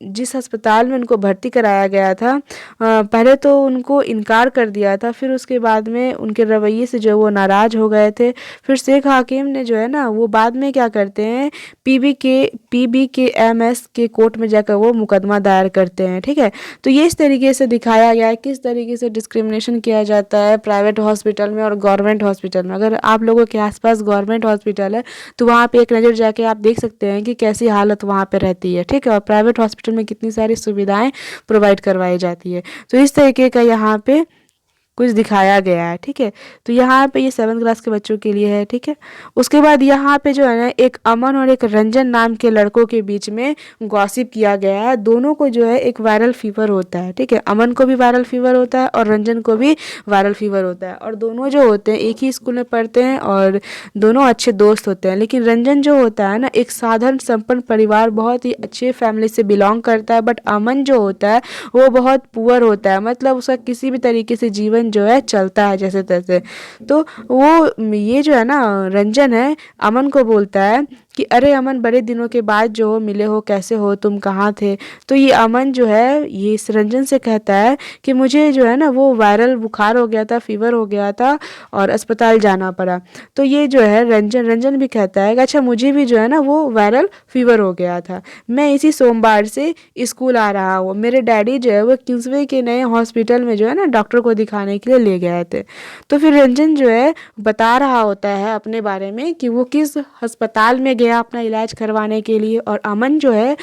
जिस अस्पताल में उनको भर्ती कराया गया था, पहले तो उनको इनकार कर दिया था, फिर उसके बाद में उनके रवैये से जो वो नाराज़ हो गए थे। फिर शेख हाकिम ने जो है ना वो बाद में क्या करते हैं, PBKMS के कोर्ट में जाकर वो मुकदमा दायर करते हैं, ठीक है। तो ये इस तरीके से दिखाया गया है किस तरीके से डिस्क्रिमिनेशन किया जाता है प्राइवेट हॉस्पिटल में और गवर्नमेंट हॉस्पिटल में। अगर आप लोगों के आसपास गवर्नमेंट हॉस्पिटल है तो वहाँ पे एक नज़र जाके आप देख सकते हैं कि कैसी हालत वहाँ पे रहती है, ठीक है, और प्राइवेट हॉस्पिटल में कितनी सारी सुविधाएं प्रोवाइड करवाई जाती है। तो इस तरीके का यहाँ पे कुछ दिखाया गया है, ठीक है। तो यहाँ पे ये 7th क्लास के बच्चों के लिए है, ठीक है। उसके बाद यहाँ पे जो है ना एक अमन और एक रंजन नाम के लड़कों के बीच में गॉसिप किया गया है। दोनों को जो है एक वायरल फीवर होता है, ठीक है। अमन को भी वायरल फीवर होता है और रंजन को भी वायरल फीवर होता है और दोनों जो होते हैं एक ही स्कूल में पढ़ते हैं और दोनों अच्छे दोस्त होते हैं। लेकिन रंजन जो होता है ना एक साधारण संपन्न परिवार बहुत ही अच्छे फैमिली से बिलोंग करता है, बट अमन जो होता है वो बहुत पुअर होता है, मतलब उसका किसी भी तरीके से जीवन जो है चलता है जैसे तैसे। तो वो ये जो है ना रंजन है अमन को बोलता है कि अरे अमन बड़े दिनों के बाद जो हो मिले हो, कैसे हो तुम, कहाँ थे। तो ये अमन जो है ये इस रंजन से कहता है कि मुझे जो है ना वो वायरल बुखार हो गया था, फीवर हो गया था और अस्पताल जाना पड़ा। तो ये जो है रंजन भी कहता है कि अच्छा मुझे भी जो है ना वो वायरल फीवर हो गया था, मैं इसी सोमवार से स्कूल आ रहा हूँ। मेरे डैडी जो है वो किंग्सवे के नए हॉस्पिटल में जो है ना डॉक्टर को दिखाने के लिए ले गए थे। तो फिर रंजन जो है बता रहा होता है अपने बारे में कि वो किस अस्पताल में गया अपना इलाज करवाने के लिए, और अमन जो है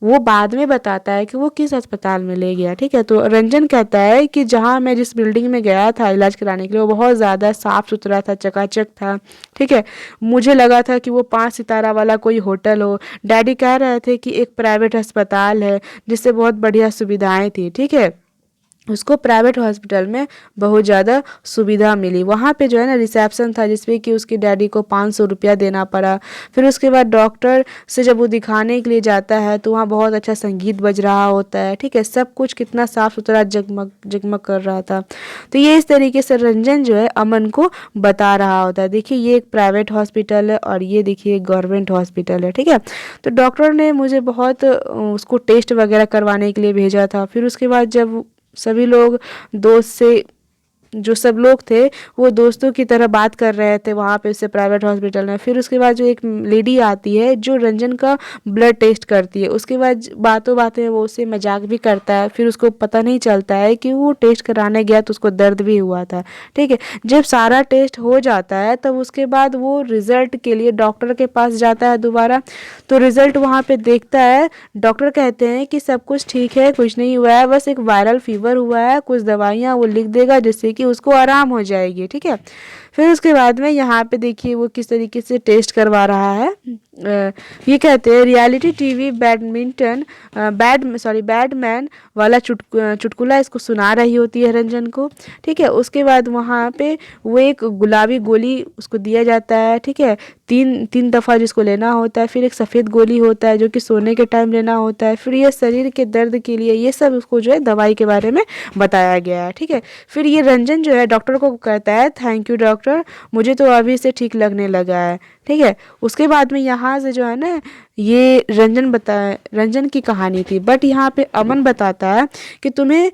वो बाद में बताता है कि वो किस अस्पताल में ले गया, ठीक है। तो रंजन कहता है कि जहाँ मैं जिस बिल्डिंग में गया था इलाज कराने के लिए वो बहुत ज़्यादा साफ़ सुथरा था, चकाचक था, ठीक है। मुझे लगा था कि वो 5 सितारा वाला कोई होटल हो। डैडी कह रहे थे कि एक प्राइवेट अस्पताल है जिससे बहुत बढ़िया सुविधाएं थी, ठीक है। उसको प्राइवेट हॉस्पिटल में बहुत ज़्यादा सुविधा मिली। वहाँ पे जो है ना रिसेप्शन था जिसपे कि उसके डैडी को 500 रुपया देना पड़ा। फिर उसके बाद डॉक्टर से जब वो दिखाने के लिए जाता है तो वहाँ बहुत अच्छा संगीत बज रहा होता है, ठीक है। सब कुछ कितना साफ़ सुथरा जगमग जगमग कर रहा था। तो ये इस तरीके से रंजन जो है अमन को बता रहा होता है, देखिए ये एक प्राइवेट हॉस्पिटल है और ये देखिए गवर्नमेंट हॉस्पिटल है, ठीक है। तो डॉक्टर ने मुझे बहुत उसको टेस्ट वगैरह करवाने के लिए भेजा था। फिर उसके बाद जब सभी लोग दोस्त से जो सब लोग थे वो दोस्तों की तरह बात कर रहे थे वहाँ पे उससे प्राइवेट हॉस्पिटल में। फिर उसके बाद जो एक लेडी आती है जो रंजन का ब्लड टेस्ट करती है, उसके बाद बातों बातें वो उससे मजाक भी करता है। फिर उसको पता नहीं चलता है कि वो टेस्ट कराने गया तो उसको दर्द भी हुआ था, ठीक है। जब सारा टेस्ट हो जाता है तब उसके बाद वो रिज़ल्ट के लिए डॉक्टर के पास जाता है दोबारा। तो रिज़ल्ट वहाँ पे देखता है, डॉक्टर कहते हैं कि सब कुछ ठीक है, कुछ नहीं हुआ है, बस एक वायरल फीवर हुआ है, कुछ दवाइयाँ वो लिख देगा जिससे कि उसको आराम हो जाएगी, ठीक है। फिर उसके बाद में यहाँ पे देखिए वो किस तरीके से टेस्ट करवा रहा है। ये कहते हैं रियलिटी टीवी बैडमैन वाला चुटकुला इसको सुना रही होती है रंजन को, ठीक है। उसके बाद वहाँ पे वो एक गुलाबी गोली उसको दिया जाता है, ठीक है। तीन दफ़ा जिसको लेना होता है। फिर एक सफ़ेद गोली होता है जो कि सोने के टाइम लेना होता है। फिर ये शरीर के दर्द के लिए, ये सब उसको जो है दवाई के बारे में बताया गया है, ठीक है। फिर ये रंजन जो है डॉक्टर को कहता है थैंक यू डॉक्टर, मुझे तो अभी से ठीक लगने लगा है, ठीक है। उसके बाद में यहाँ से जो है ना ये रंजन की कहानी थी, बट यहाँ पे अमन बताता है कि तुम्हें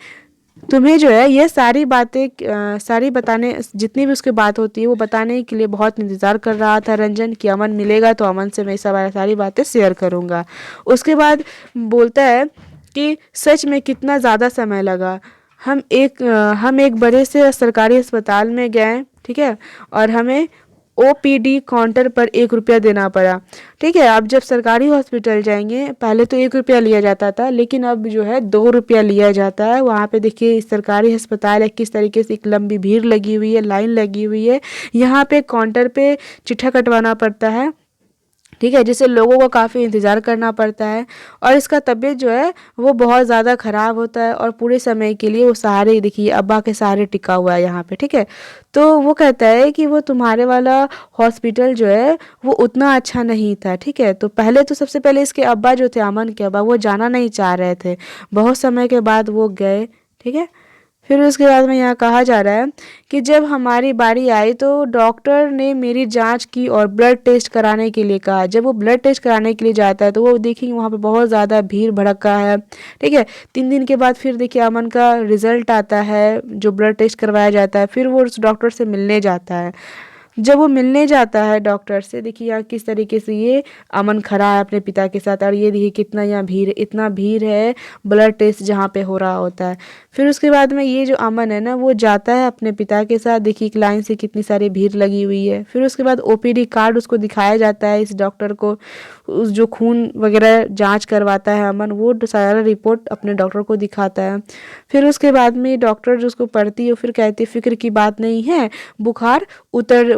तुम्हें जो है ये सारी बातें सारी बताने, जितनी भी उसकी बात होती है वो बताने के लिए बहुत इंतज़ार कर रहा था रंजन कि अमन मिलेगा तो अमन से मैं सब सारी बातें शेयर करूँगा। उसके बाद बोलता है कि सच में कितना ज़्यादा समय लगा। हम एक बड़े से सरकारी अस्पताल में गए, ठीक है, और हमें ओपीडी काउंटर पर 1 रुपया देना पड़ा। ठीक है, अब जब सरकारी हॉस्पिटल जाएंगे पहले तो 1 रुपया लिया जाता था, लेकिन अब जो है 2 रुपया लिया जाता है। वहाँ पे देखिए इस सरकारी अस्पताल है किस तरीके से, एक लंबी भीड़ लगी हुई है, लाइन लगी हुई है। यहाँ पे काउंटर पे चिट्ठा कटवाना पड़ता है, ठीक है, जिससे लोगों को काफ़ी इंतज़ार करना पड़ता है। और इसका तबीयत जो है वो बहुत ज़्यादा ख़राब होता है और पूरे समय के लिए वो सहारे, देखिए अब्बा के सहारे टिका हुआ है यहाँ पे, ठीक है। तो वो कहता है कि वो तुम्हारे वाला हॉस्पिटल जो है वो उतना अच्छा नहीं था, ठीक है। तो पहले तो सबसे पहले इसके अब्बा जो थे, अमन के अब्बा, वो जाना नहीं चाह रहे थे। बहुत समय के बाद वो गए, ठीक है। फिर उसके बाद में यहाँ कहा जा रहा है कि जब हमारी बारी आई तो डॉक्टर ने मेरी जांच की और ब्लड टेस्ट कराने के लिए कहा। जब वो ब्लड टेस्ट कराने के लिए जाता है तो वो देखेंगे वहाँ पे बहुत ज़्यादा भीड़ भड़का है, ठीक है। 3 दिन के बाद फिर देखिए अमन का रिजल्ट आता है, जो ब्लड टेस्ट करवाया जाता है। फिर वो उस डॉक्टर से मिलने जाता है। जब वो मिलने जाता है डॉक्टर से, देखिए यहाँ किस तरीके से ये अमन खड़ा है अपने पिता के साथ, और ये देखिए कितना यहाँ भीड़, इतना भीड़ है ब्लड टेस्ट जहाँ पे हो रहा होता है। फिर उसके बाद में ये जो अमन है ना वो जाता है अपने पिता के साथ, देखिए एक लाइन से कितनी सारी भीड़ लगी हुई है। फिर उसके बाद ओपीडी कार्ड उसको दिखाया जाता है इस डॉक्टर को, उस जो खून वगैरह जांच करवाता है अमन, वो सारा रिपोर्ट अपने डॉक्टर को दिखाता है। फिर उसके बाद में डॉक्टर जो उसको पढ़ती है फिर कहती है फिक्र की बात नहीं है, बुखार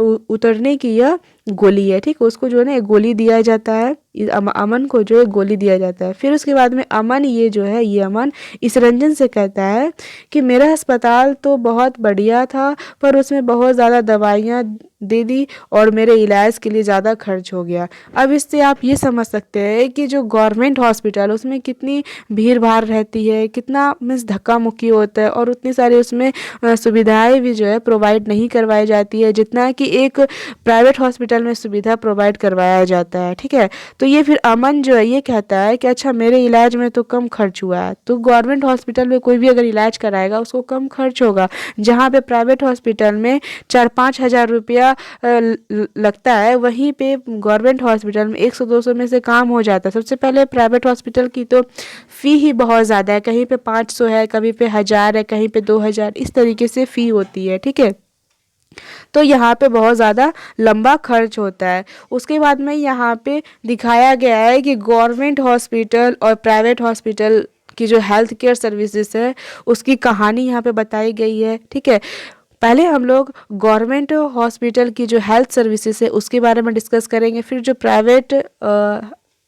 उतरने की यह गोली है, ठीक है। उसको जो है ना एक गोली दिया जाता है, अमन को जो है गोली दिया जाता है। फिर उसके बाद में अमन ये जो है ये अमन इस रंजन से कहता है कि मेरा अस्पताल तो बहुत बढ़िया था पर उसमें बहुत ज़्यादा दवाइयाँ दे दी और मेरे इलाज के लिए ज़्यादा खर्च हो गया। अब इससे आप ये समझ सकते हैं कि जो गवर्नमेंट हॉस्पिटल उसमें कितनी भीड़ भाड़ रहती है, कितना मीन्स धक्का मुक्की होता है, और उतनी सारी उसमें सुविधाएं भी जो है प्रोवाइड नहीं करवाई जाती है जितना कि एक प्राइवेट हॉस्पिटल में सुविधा प्रोवाइड करवाया जाता है, ठीक है। तो ये फिर अमन जो है ये कहता है कि अच्छा मेरे इलाज में तो कम खर्च हुआ है। तो गवर्नमेंट हॉस्पिटल में कोई भी अगर इलाज कराएगा उसको कम खर्च होगा, जहाँ पे प्राइवेट हॉस्पिटल में 4-5 हज़ार रुपया लगता है, वहीं पे गवर्नमेंट हॉस्पिटल में 100-200 में से काम हो जाता है। सबसे पहले प्राइवेट हॉस्पिटल की तो फ़ी ही बहुत ज़्यादा है, कहीं पे 500 है, कहीं पे 1000 है, कहीं पे 2000, इस तरीके से फ़ी होती है, ठीक है। तो यहाँ पे बहुत ज़्यादा लंबा खर्च होता है। उसके बाद में यहाँ पे दिखाया गया है कि गवर्नमेंट हॉस्पिटल और प्राइवेट हॉस्पिटल की जो हेल्थ केयर सर्विसेज है उसकी कहानी यहाँ पे बताई गई है, ठीक है। पहले हम लोग गवर्नमेंट हॉस्पिटल की जो हेल्थ सर्विसेज है उसके बारे में डिस्कस करेंगे, फिर जो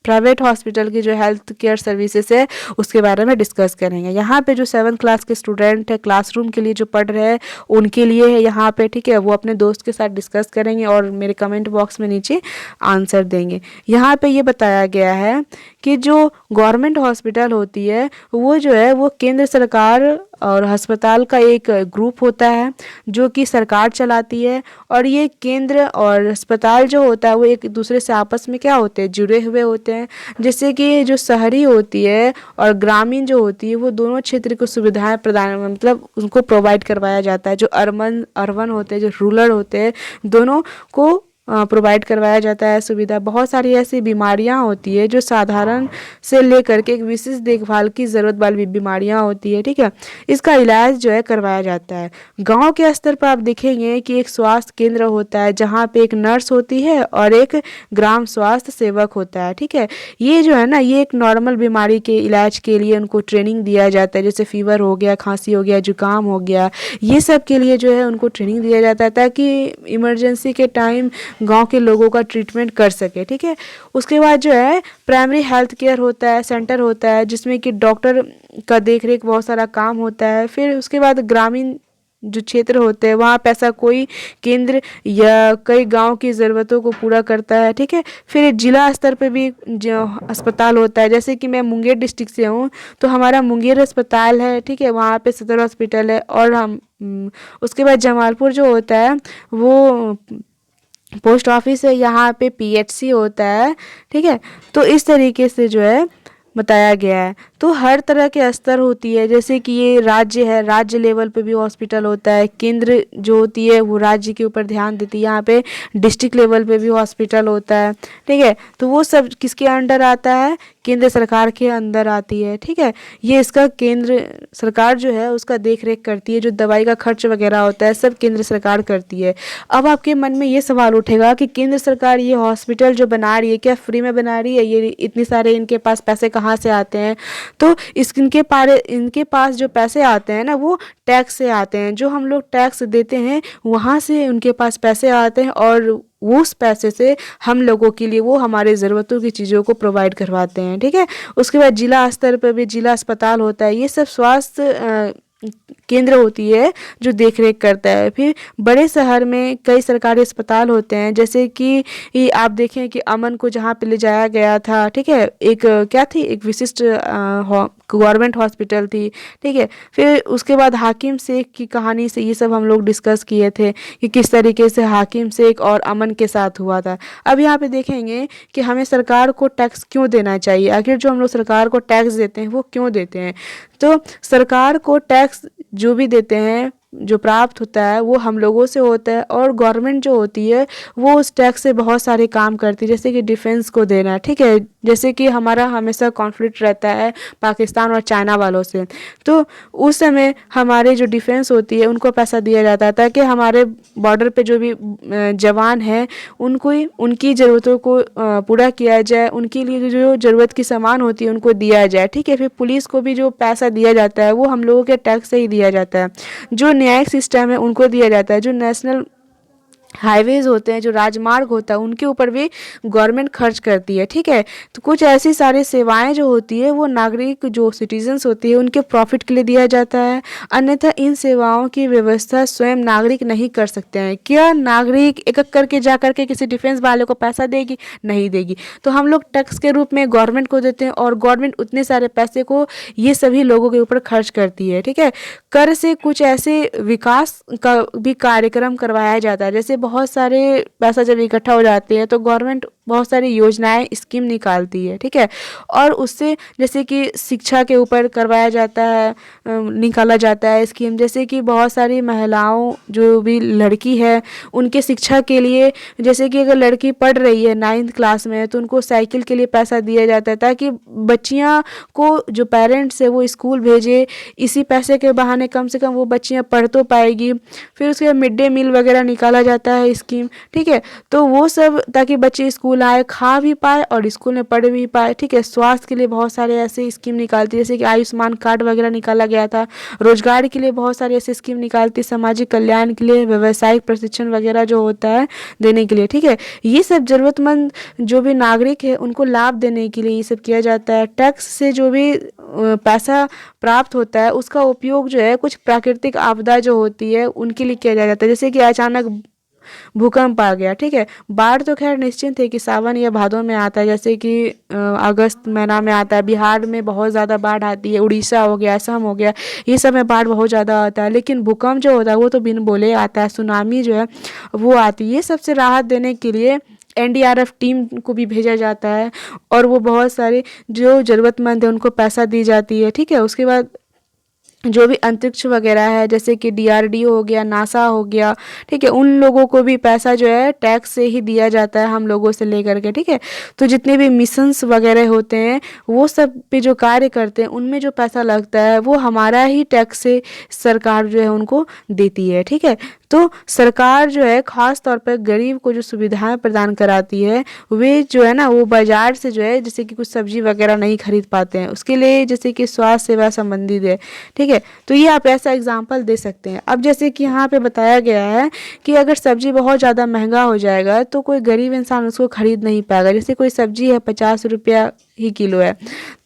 प्राइवेट हॉस्पिटल की जो हेल्थ केयर सर्विसेज है उसके बारे में डिस्कस करेंगे। यहाँ पे जो 7th क्लास के स्टूडेंट है क्लासरूम के लिए जो पढ़ रहे हैं उनके लिए है यहाँ पे, ठीक है। वो अपने दोस्त के साथ डिस्कस करेंगे और मेरे कमेंट बॉक्स में नीचे आंसर देंगे। यहाँ पे ये बताया गया है कि जो गवर्नमेंट हॉस्पिटल होती है वो जो है वो केंद्र सरकार और अस्पताल का एक ग्रुप होता है जो कि सरकार चलाती है, और ये केंद्र और अस्पताल जो होता है वो एक दूसरे से आपस में क्या होते हैं, जुड़े हुए होते हैं। जैसे कि जो शहरी होती है और ग्रामीण जो होती है वो दोनों क्षेत्र को सुविधाएं प्रदान, मतलब उनको प्रोवाइड करवाया जाता है। जो अर्बन होते हैं, जो रूरल होते हैं, दोनों को प्रोवाइड करवाया जाता है सुविधा। बहुत सारी ऐसी बीमारियां होती है जो साधारण से लेकर के एक विशेष देखभाल की ज़रूरत वाली बीमारियां होती है, ठीक है। इसका इलाज जो है करवाया जाता है। गांव के स्तर पर आप देखेंगे कि एक स्वास्थ्य केंद्र होता है जहां पे एक नर्स होती है और एक ग्राम स्वास्थ्य सेवक होता है, ठीक है। ये जो है ना ये एक नॉर्मल बीमारी के इलाज के लिए उनको ट्रेनिंग दिया जाता है, जैसे फीवर हो गया, खांसी हो गया, जुकाम हो गया, ये सब के लिए जो है उनको ट्रेनिंग दिया जाता है ताकि इमरजेंसी के टाइम गांव के लोगों का ट्रीटमेंट कर सके, ठीक है। उसके बाद जो है प्राइमरी हेल्थ केयर होता है, सेंटर होता है जिसमें कि डॉक्टर का देख रेख बहुत सारा काम होता है। फिर उसके बाद ग्रामीण जो क्षेत्र होते हैं वहाँ पे ऐसा कोई केंद्र या कई गांव की ज़रूरतों को पूरा करता है, ठीक है। फिर जिला स्तर पे भी जो अस्पताल होता है, जैसे कि मैं मुंगेर डिस्ट्रिक्ट से हूँ तो हमारा मुंगेर अस्पताल है, ठीक है, वहाँ पे सदर हॉस्पिटल है। और हम उसके बाद जमालपुर जो होता है वो पोस्ट ऑफिस है, यहाँ पे पीएचसी होता है, ठीक है। तो इस तरीके से जो है बताया गया है। तो तो हर तरह के स्तर होती है, जैसे कि ये राज्य है, राज्य लेवल पे भी हॉस्पिटल होता है, केंद्र जो होती है वो राज्य के ऊपर ध्यान देती है, यहाँ पे डिस्ट्रिक्ट लेवल पे भी हॉस्पिटल होता है, ठीक है। तो वो सब किसके अंडर आता है, केंद्र सरकार के अंदर आती है, ठीक है। ये इसका केंद्र सरकार जो है उसका देख रेख करती है, जो दवाई का खर्च वगैरह होता है सब केंद्र सरकार करती है। अब आपके मन में ये सवाल उठेगा कि केंद्र सरकार ये हॉस्पिटल जो बना रही है क्या फ्री में बना रही है, ये इतने सारे इनके पास पैसे कहाँ से आते हैं। तो इनके पास जो पैसे आते हैं ना वो टैक्स से आते हैं, जो हम लोग टैक्स देते हैं वहाँ से उनके पास पैसे आते हैं, और उस पैसे से हम लोगों के लिए वो हमारे ज़रूरतों की चीज़ों को प्रोवाइड करवाते हैं, ठीक है। उसके बाद जिला स्तर पर भी जिला अस्पताल होता है, ये सब स्वास्थ्य केंद्र होती है जो देख रेख करता है। फिर बड़े शहर में कई सरकारी अस्पताल होते हैं, जैसे कि आप देखें कि अमन को जहाँ पे ले जाया गया था, ठीक है, एक क्या थी, एक विशिष्ट गवर्नमेंट हॉस्पिटल थी, ठीक है। फिर उसके बाद हाकिम शेख की कहानी से ये सब हम लोग डिस्कस किए थे कि किस तरीके से हाकिम शेख और अमन के साथ हुआ था। अब यहाँ पे देखेंगे कि हमें सरकार को टैक्स क्यों देना चाहिए, आखिर जो हम लोग सरकार को टैक्स देते हैं वो क्यों देते हैं। तो सरकार को टैक्स जो भी देते हैं, जो प्राप्त होता है वो हम लोगों से होता है, और गवर्नमेंट जो होती है वो उस टैक्स से बहुत सारे काम करती है, जैसे कि डिफेंस को देना, ठीक है। जैसे कि हमारा हमेशा कॉन्फ्लिक्ट रहता है पाकिस्तान और चाइना वालों से, तो उस समय हमारे जो डिफेंस होती है उनको पैसा दिया जाता है ताकि हमारे बॉर्डर पे जो भी जवान हैं उनको उनकी ज़रूरतों को पूरा किया जाए, उनके लिए जो ज़रूरत की सामान होती है उनको दिया जाए, ठीक है। फिर पुलिस को भी जो पैसा दिया जाता है वो हम लोगों के टैक्स से ही दिया जाता है। जो न्यायिक सिस्टम है उनको दिया जाता है, जो नेशनल हाईवेज होते हैं, जो राजमार्ग होता है उनके ऊपर भी गवर्नमेंट खर्च करती है, ठीक है। तो कुछ ऐसी सारी सेवाएं जो होती है वो नागरिक जो सिटीजन्स होती है उनके प्रॉफिट के लिए दिया जाता है, अन्यथा इन सेवाओं की व्यवस्था स्वयं नागरिक नहीं कर सकते हैं। क्या नागरिक एक एक करके जा करके किसी डिफेंस वाले को पैसा देगी, नहीं देगी। तो हम लोग टैक्स के रूप में गवर्नमेंट को देते हैं, और गवर्नमेंट उतने सारे पैसे को ये सभी लोगों के ऊपर खर्च करती है, ठीक है। कर से कुछ ऐसे विकास का भी कार्यक्रम करवाया जाता है, जैसे बहुत सारे पैसा जब इकट्ठा हो जाते हैं तो गवर्नमेंट बहुत सारी योजनाएं स्कीम निकालती है, ठीक है। और उससे जैसे कि शिक्षा के ऊपर करवाया जाता है, निकाला जाता है स्कीम, जैसे कि बहुत सारी महिलाओं जो भी लड़की है उनके शिक्षा के लिए, जैसे कि अगर लड़की पढ़ रही है 9th क्लास में तो उनको साइकिल के लिए पैसा दिया जाता है ताकि बच्चियां को जो पेरेंट्स है वो स्कूल भेजे, इसी पैसे के बहाने कम से कम वो बच्चियां पढ़ तो पाएगी। फिर उसके बाद मिड डे मील वगैरह निकाला जाता है स्कीम, ठीक है। तो वो सब ताकि बच्चे स्कूल आए, खा भी पाए और स्कूल में पढ़ भी पाए, ठीक है। स्वास्थ्य के लिए बहुत सारे ऐसे स्कीम निकालती है, जैसे कि आयुष्मान कार्ड वगैरह निकाला गया था। रोजगार के लिए बहुत सारी ऐसी स्कीम निकालती है, सामाजिक कल्याण के लिए, व्यावसायिक प्रशिक्षण वगैरह जो होता है देने के लिए, ठीक है। ये सब जरूरतमंद जो भी नागरिक है उनको लाभ देने के लिए ये सब किया जाता है। टैक्स से जो भी पैसा प्राप्त होता है उसका उपयोग जो है कुछ प्राकृतिक आपदा जो होती है उनके लिए किया जाता है, जैसे कि अचानक भूकंप आ गया, ठीक है। बाढ़ तो खैर निश्चित है कि सावन या भादों में आता है, जैसे कि अगस्त महीना में आता है। बिहार में बहुत ज़्यादा बाढ़ आती है, उड़ीसा हो गया, असम हो गया, ये सब में बाढ़ बहुत ज़्यादा आता है। लेकिन भूकंप जो होता है वो तो बिन बोले आता है, सुनामी जो है वो आती है। सबसे राहत देने के लिए एनडीआरएफ टीम को भी भेजा जाता है, और वो बहुत सारे जो ज़रूरतमंद है उनको पैसा दी जाती है, ठीक है। उसके बाद जो भी अंतरिक्ष वगैरह है, जैसे कि डीआरडीओ हो गया, नासा हो गया, ठीक है, उन लोगों को भी पैसा जो है टैक्स से ही दिया जाता है, हम लोगों से लेकर के, ठीक है। तो जितने भी मिशंस वगैरह होते हैं वो सब पे जो कार्य करते हैं उनमें जो पैसा लगता है वो हमारा ही टैक्स से सरकार जो है उनको देती है, ठीक है। तो सरकार जो है ख़ास तौर पर गरीब को जो सुविधाएं प्रदान कराती है वे जो है ना वो बाज़ार से जो है जैसे कि कुछ सब्जी वगैरह नहीं खरीद पाते हैं, उसके लिए जैसे कि स्वास्थ्य सेवा संबंधित है, ठीक है। तो ये आप ऐसा एग्जांपल दे सकते हैं। अब जैसे कि यहाँ पे बताया गया है कि अगर सब्जी बहुत ज़्यादा महंगा हो जाएगा तो कोई गरीब इंसान उसको खरीद नहीं पाएगा। जैसे कोई सब्जी है 50 रुपया ही किलो है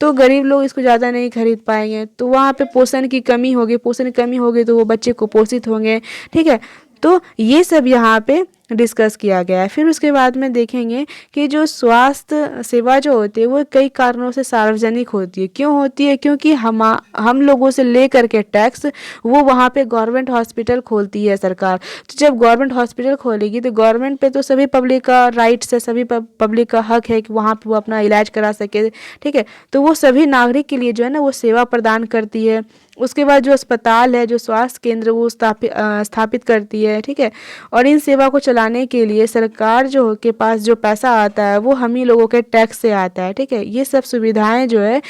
तो गरीब लोग इसको ज़्यादा नहीं खरीद पाएंगे, तो वहाँ पे पोषण की कमी होगी, पोषण की कमी होगी तो वो बच्चे कुपोषित होंगे, ठीक है। तो ये सब यहाँ पे डिस्कस किया गया है। फिर उसके बाद में देखेंगे कि जो स्वास्थ्य सेवा जो होती है वो कई कारणों से सार्वजनिक होती है। क्यों होती है? क्योंकि हम लोगों से ले करके टैक्स वो वहाँ पे गवर्नमेंट हॉस्पिटल खोलती है सरकार। तो जब गवर्नमेंट हॉस्पिटल खोलेगी तो गवर्नमेंट पे तो सभी पब्लिक का राइट्स है, सभी पब्लिक का हक है कि वहाँ पे वो अपना इलाज करा सके। ठीक है, तो वो सभी नागरिक के लिए जो है ना वो सेवा प्रदान करती है। उसके बाद जो अस्पताल है, जो स्वास्थ्य केंद्र वो स्थापित करती है। ठीक है, और इन सेवा को चलाने के लिए सरकार जो के पास जो पैसा आता है वो हम ही लोगों के टैक्स से आता है। ठीक है, ये सब सुविधाएं जो है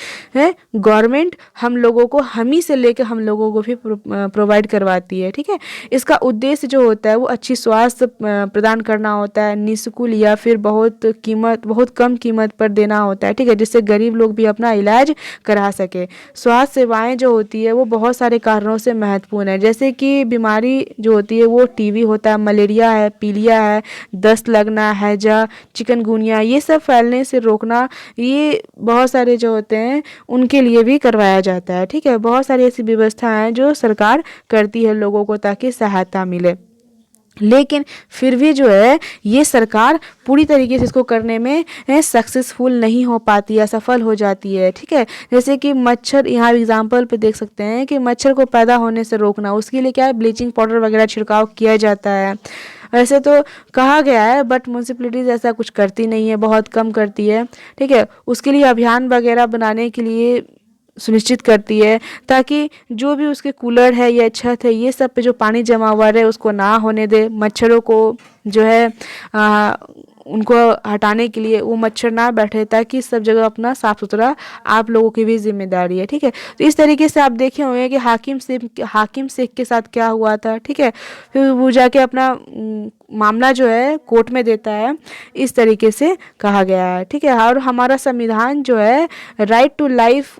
गवर्नमेंट हम लोगों को हम ही से लेकर हम लोगों को भी प्रोवाइड करवाती है। ठीक है, इसका उद्देश्य जो होता है वो अच्छी स्वास्थ्य प्रदान करना होता है, निःशुल्क या फिर बहुत कम कीमत पर देना होता है। ठीक है, जिससे गरीब लोग भी अपना इलाज करा सके। स्वास्थ्य सेवाएं जो होती है वो बहुत सारे कारणों से महत्वपूर्ण है, जैसे कि बीमारी जो होती है वो टीबी होता है, मलेरिया है, पीलिया है, दस्त लगना, हैजा, चिकनगुनिया, ये सब फैलने से रोकना, ये बहुत सारे जो होते हैं उनके लिए भी करवाया जाता है। ठीक है, बहुत सारी ऐसी व्यवस्थाएं हैं जो सरकार करती है लोगों को ताकि सहायता मिले। लेकिन फिर भी जो है ये सरकार पूरी तरीके से इसको करने में सक्सेसफुल नहीं हो पाती है, असफल हो जाती है। ठीक है, जैसे कि मच्छर, यहाँ एग्जांपल पे देख सकते हैं कि मच्छर को पैदा होने से रोकना, उसके लिए क्या है, ब्लीचिंग पाउडर वगैरह छिड़काव किया जाता है। ऐसे तो कहा गया है बट म्यूनसिपैलिटीज़ ऐसा कुछ करती नहीं है, बहुत कम करती है। ठीक है, उसके लिए अभियान वगैरह बनाने के लिए सुनिश्चित करती है ताकि जो भी उसके कूलर है या छत है ये सब पे जो पानी जमा हुआ रहे उसको ना होने दे। मच्छरों को जो है उनको हटाने के लिए वो मच्छर ना बैठे, ताकि सब जगह अपना साफ़ सुथरा आप लोगों की भी जिम्मेदारी है। ठीक है, तो इस तरीके से आप देखे होंगे कि हाकिम शेख के साथ क्या हुआ था। ठीक है, फिर वो जाके अपना मामला जो है कोर्ट में देता है, इस तरीके से कहा गया है। ठीक है, और हमारा संविधान जो है राइट टू लाइफ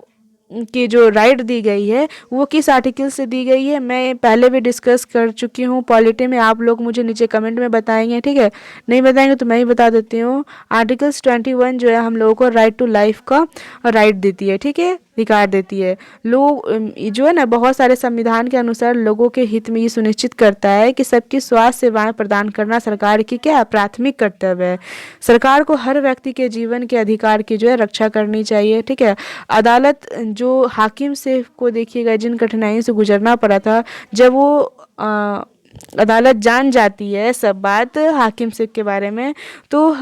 की जो राइट दी गई है वो किस आर्टिकल से दी गई है मैं पहले भी डिस्कस कर चुकी हूँ पॉलिटी में। आप लोग मुझे नीचे कमेंट में बताएंगे। ठीक है, नहीं बताएंगे तो मैं ही बता देती हूँ। आर्टिकल्स 21 जो है हम लोगों को राइट टू लाइफ का राइट देती है। ठीक है, अधिकार देती है। लोग जो है ना बहुत सारे संविधान के अनुसार लोगों के हित में ये सुनिश्चित करता है कि सबकी स्वास्थ्य सेवाएं प्रदान करना सरकार की क्या प्राथमिक कर्तव्य है। सरकार को हर व्यक्ति के जीवन के अधिकार की जो है रक्षा करनी चाहिए। ठीक है, अदालत जो हाकिम से को देखिएगा जिन कठिनाइयों से गुजरना पड़ा था, जब वो अदालत जान जाती है सब बात हाकिम शेख के बारे में, तो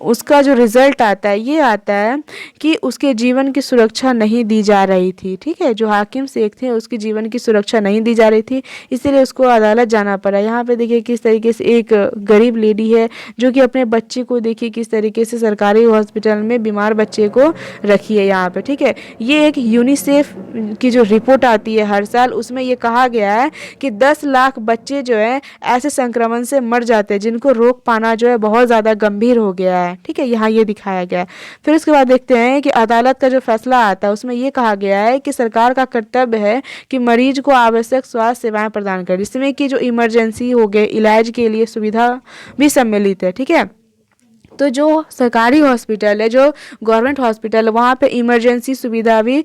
उसका जो रिजल्ट आता है ये आता है कि उसके जीवन की सुरक्षा नहीं दी जा रही थी। ठीक है, जो हाकिम शेख थे उसके जीवन की सुरक्षा नहीं दी जा रही थी, इसीलिए उसको अदालत जाना पड़ा। यहाँ पे देखिए किस तरीके से एक गरीब लेडी है जो कि अपने बच्चे को देखिए किस तरीके से सरकारी हॉस्पिटल में बीमार बच्चे को रखी है यहाँ पे। ठीक है, ये एक यूनिसेफ की जो रिपोर्ट आती है हर साल, उसमें ये कहा गया है कि 10 लाख बच्चे जो है ऐसे संक्रमण से मर जाते हैं जिनको रोक पाना जो है बहुत ज़्यादा गंभीर हो गया है। ठीक है, यहाँ ये दिखाया गया है। फिर उसके बाद देखते हैं कि अदालत का जो फैसला आता है उसमें ये कहा गया है कि सरकार का कर्तव्य है कि मरीज को आवश्यक स्वास्थ्य सेवाएं प्रदान करें, जिसमें कि जो इमरजेंसी हो गए इलाज के लिए सुविधा भी सम्मिलित है। ठीक है, तो जो सरकारी हॉस्पिटल है, जो गवर्नमेंट हॉस्पिटल है, वहाँ पे इमरजेंसी सुविधा भी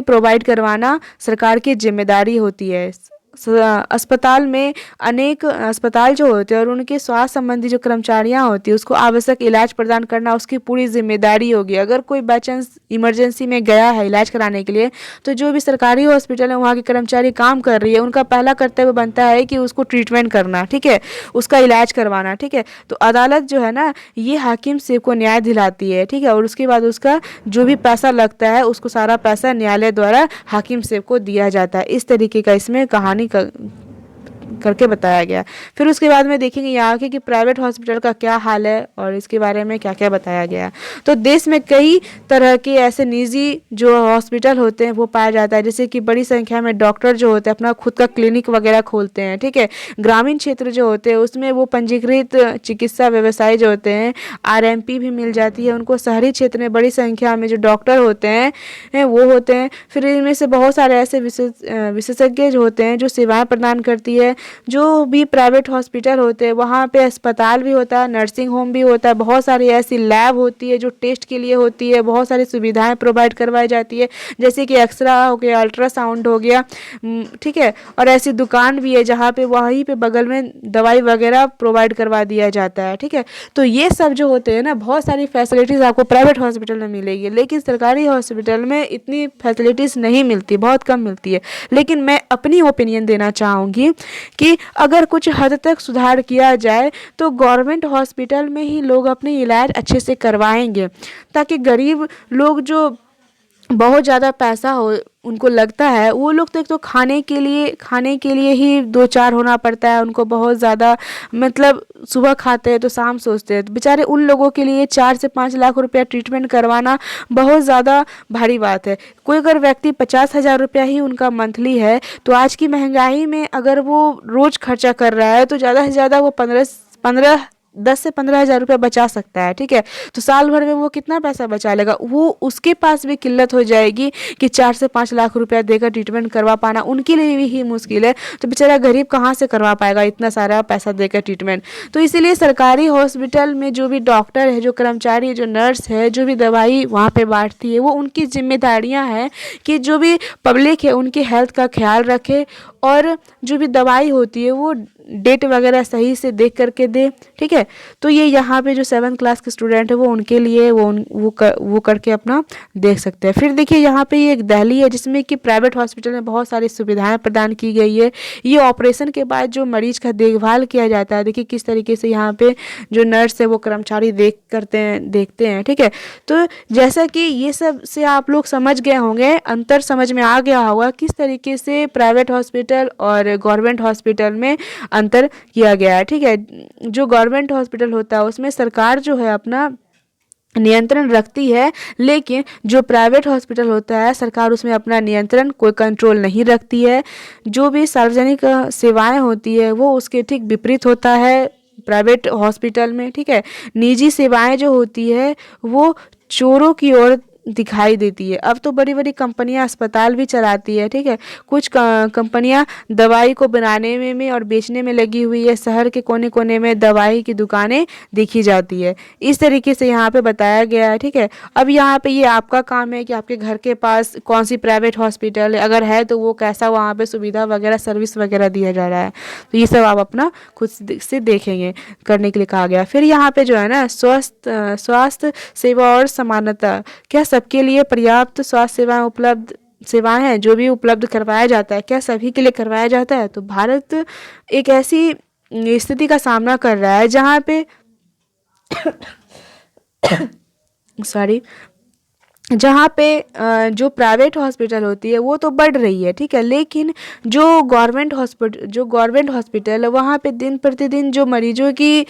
प्रोवाइड करवाना सरकार की जिम्मेदारी होती है। अस्पताल में अनेक अस्पताल जो होते हैं और उनके स्वास्थ्य संबंधी जो कर्मचारियां होती है उसको आवश्यक इलाज प्रदान करना उसकी पूरी जिम्मेदारी होगी। अगर कोई बाई चांस इमरजेंसी में गया है इलाज कराने के लिए, तो जो भी सरकारी हॉस्पिटल है वहाँ के कर्मचारी काम कर रही है, उनका पहला कर्तव्य बनता है कि उसको ट्रीटमेंट करना। ठीक है, उसका इलाज करवाना। ठीक है, तो अदालत जो है ना ये हाकिम शेख को न्याय दिलाती है। ठीक है, और उसके बाद उसका जो भी पैसा लगता है उसको सारा पैसा न्यायालय द्वारा हाकिम शेख को दिया जाता है। इस तरीके का इसमें कहानी करके बताया गया। फिर उसके बाद में देखेंगे यहाँ के कि प्राइवेट हॉस्पिटल का क्या हाल है और इसके बारे में क्या क्या बताया गया। तो देश में कई तरह के ऐसे निजी जो हॉस्पिटल होते हैं वो पाया जाता है, जैसे कि बड़ी संख्या में डॉक्टर जो होते हैं अपना खुद का क्लिनिक वगैरह खोलते हैं। ठीक है, ग्रामीण क्षेत्र जो होते हैं उसमें वो पंजीकृत चिकित्सा व्यवसायी जो होते हैं RMP भी मिल जाती है उनको। शहरी क्षेत्र में बड़ी संख्या में जो डॉक्टर होते हैं वो होते हैं। फिर इनमें से बहुत सारे ऐसे विशेषज्ञ जो होते हैं जो सेवाएं प्रदान करती है है, जो भी प्राइवेट हॉस्पिटल होते हैं वहाँ पे अस्पताल भी होता है, नर्सिंग होम भी होता है, बहुत सारी ऐसी लैब होती है जो टेस्ट के लिए होती है, बहुत सारी सुविधाएं प्रोवाइड करवाई जाती है, जैसे कि एक्सरा हो गया, अल्ट्रासाउंड हो गया, ठीक है। और ऐसी दुकान भी है जहाँ पे वहीं पे बगल में दवाई वगैरह प्रोवाइड करवा दिया जाता है, ठीक है। तो ये सब जो होते हैं ना, बहुत सारी फैसिलिटीज़ आपको प्राइवेट हॉस्पिटल में मिलेगी, लेकिन सरकारी हॉस्पिटल में इतनी फैसिलिटीज़ नहीं मिलती, बहुत कम मिलती है। लेकिन मैं अपनी ओपिनियन देना चाहूँगी कि अगर कुछ हद तक सुधार किया जाए तो गवर्नमेंट हॉस्पिटल में ही लोग अपने इलाज अच्छे से करवाएंगे, ताकि गरीब लोग जो बहुत ज़्यादा पैसा हो उनको लगता है, वो लोग तो एक तो खाने के लिए ही दो चार होना पड़ता है उनको, बहुत ज़्यादा मतलब सुबह खाते हैं तो शाम सोचते हैं, तो बेचारे उन लोगों के लिए 4 से 5 लाख रुपया ट्रीटमेंट करवाना बहुत ज़्यादा भारी बात है। कोई अगर व्यक्ति 50,000 रुपया ही उनका मंथली है, तो आज की महंगाई में अगर वो रोज़ खर्चा कर रहा है तो ज़्यादा से ज़्यादा वो 10 से 15 हज़ार रुपया बचा सकता है, ठीक है। तो साल भर में वो कितना पैसा बचा लेगा, वो उसके पास भी किल्लत हो जाएगी कि 4 से 5 लाख रुपया देकर ट्रीटमेंट करवा पाना उनके लिए भी ही मुश्किल है। तो बेचारा गरीब कहाँ से करवा पाएगा इतना सारा पैसा देकर ट्रीटमेंट। तो इसीलिए सरकारी हॉस्पिटल में जो भी डॉक्टर है, जो कर्मचारी है, जो नर्स है, जो भी दवाई वहाँ पे बांटती है, वो उनकी जिम्मेदारियाँ हैं कि जो भी पब्लिक है उनकी हेल्थ का ख्याल रखे, और जो भी दवाई होती है वो डेट वगैरह सही से देख करके दे, ठीक है। तो ये यहाँ पे जो 7th क्लास के स्टूडेंट है वो उनके लिए वो करके अपना देख सकते हैं। फिर देखिए यहाँ पे ये एक दहली है जिसमें कि प्राइवेट हॉस्पिटल में बहुत सारी सुविधाएं प्रदान की गई है। ये ऑपरेशन के बाद जो मरीज का देखभाल किया जाता है, देखिए किस तरीके से यहाँ पे जो नर्स है वो कर्मचारी देखते हैं, ठीक है। तो जैसा कि ये सब से आप लोग समझ गए होंगे, अंतर समझ में आ गया होगा किस तरीके से प्राइवेट हॉस्पिटल और गवर्नमेंट हॉस्पिटल में अंतर किया गया है, ठीक है। जो गवर्नमेंट हॉस्पिटल होता है उसमें सरकार जो है अपना नियंत्रण रखती है, लेकिन जो प्राइवेट हॉस्पिटल होता है सरकार उसमें अपना नियंत्रण, कोई कंट्रोल नहीं रखती है। जो भी सार्वजनिक सेवाएं होती है वो उसके ठीक विपरीत होता है प्राइवेट हॉस्पिटल में, ठीक है। निजी सेवाएं जो होती है वो चोरों की ओर दिखाई देती है। अब तो बड़ी बड़ी कंपनियां अस्पताल भी चलाती है, ठीक है। कुछ कंपनियां दवाई को बनाने में और बेचने में लगी हुई है। शहर के कोने कोने में दवाई की दुकानें देखी जाती है। इस तरीके से यहाँ पे बताया गया है, ठीक है। अब यहाँ पे ये आपका काम है कि आपके घर के पास कौन सी प्राइवेट हॉस्पिटल है, अगर है तो वो कैसा वहाँ पे सुविधा वगैरह सर्विस वगैरह दिया जा रहा है, तो ये सब आप अपना खुद से देखेंगे, करने के लिए कहा गया। फिर यहाँ पे जो है ना स्वास्थ्य सेवा और समानता, क्या सबके लिए पर्याप्त स्वास्थ्य सेवाएं हैं जो भी उपलब्ध करवाया जाता है, क्या सभी के लिए करवाया जाता है। तो भारत एक ऐसी स्थिति का सामना कर रहा है जहाँ पे सॉरी जहाँ पे जो प्राइवेट हॉस्पिटल होती है वो तो बढ़ रही है, ठीक है, लेकिन जो गवर्नमेंट हॉस्पिटल है वहाँ पे दिन प्रतिदिन जो मरीजों की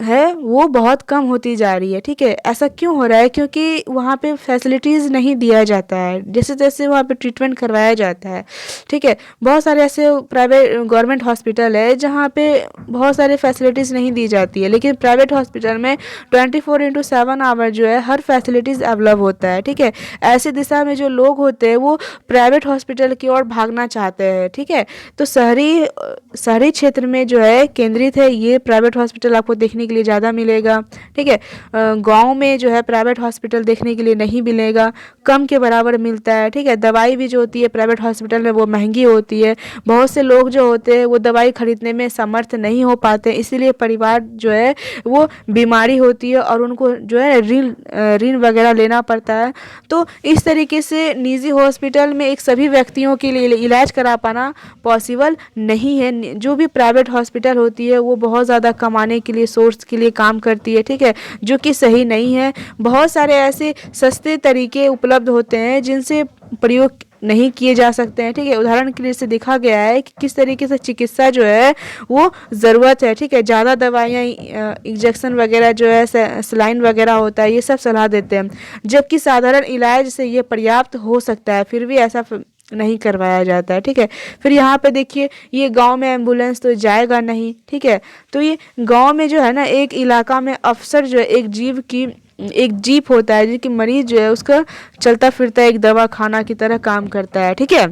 है वो बहुत कम होती जा रही है, ठीक है। ऐसा क्यों हो रहा है? क्योंकि वहाँ पे फैसिलिटीज़ नहीं दिया जाता है, जैसे तैसे वहाँ पे ट्रीटमेंट करवाया जाता है, ठीक है। बहुत सारे ऐसे प्राइवेट गवर्नमेंट हॉस्पिटल है जहाँ पे बहुत सारे फैसिलिटीज़ नहीं दी जाती है, लेकिन प्राइवेट हॉस्पिटल में 24/7 आवर जो है हर फैसिलिटीज़ अवेलेबल होता है, ठीक है। ऐसी दिशा में जो लोग होते हैं वो प्राइवेट हॉस्पिटल की ओर भागना चाहते हैं, ठीक है। तो शहरी क्षेत्र में जो है केंद्रित है ये प्राइवेट हॉस्पिटल, आपको देखने के लिए ज़्यादा मिलेगा, ठीक है। गांव में जो है प्राइवेट हॉस्पिटल देखने के लिए नहीं मिलेगा, कम के बराबर मिलता है, ठीक है। दवाई भी जो होती है प्राइवेट हॉस्पिटल में वो महंगी होती है। बहुत से लोग जो होते हैं वो दवाई खरीदने में समर्थ नहीं हो पाते, इसीलिए परिवार जो है वो बीमारी होती है और उनको जो है ऋण वगैरह लेना पड़ता है। तो इस तरीके से निजी हॉस्पिटल में एक सभी व्यक्तियों के लिए इलाज करा पाना पॉसिबल नहीं है। जो भी प्राइवेट हॉस्पिटल होती है वो बहुत ज़्यादा कमाने के लिए, सोर्स के लिए काम करती है, ठीक है, जो कि सही नहीं है। बहुत सारे ऐसे सस्ते तरीके उपलब्ध होते हैं जिनसे प्रयोग नहीं किए जा सकते हैं, ठीक है। उदाहरण के लिए से देखा गया है कि किस तरीके से चिकित्सा जो है वो ज़रूरत है, ठीक है। ज़्यादा दवाइयाँ, इंजेक्शन वगैरह जो है, सलाइन वगैरह होता है, ये सब सलाह देते हैं, जबकि साधारण इलाज से ये पर्याप्त हो सकता है, फिर भी ऐसा नहीं करवाया जाता है, ठीक है। फिर यहाँ पे देखिए ये गांव में एम्बुलेंस तो जाएगा नहीं, ठीक है। तो ये गांव में जो है ना एक इलाका में अफसर जो है एक जीप होता है जो कि मरीज जो है उसका चलता फिरता एक दवा खाना की तरह काम करता है, ठीक है।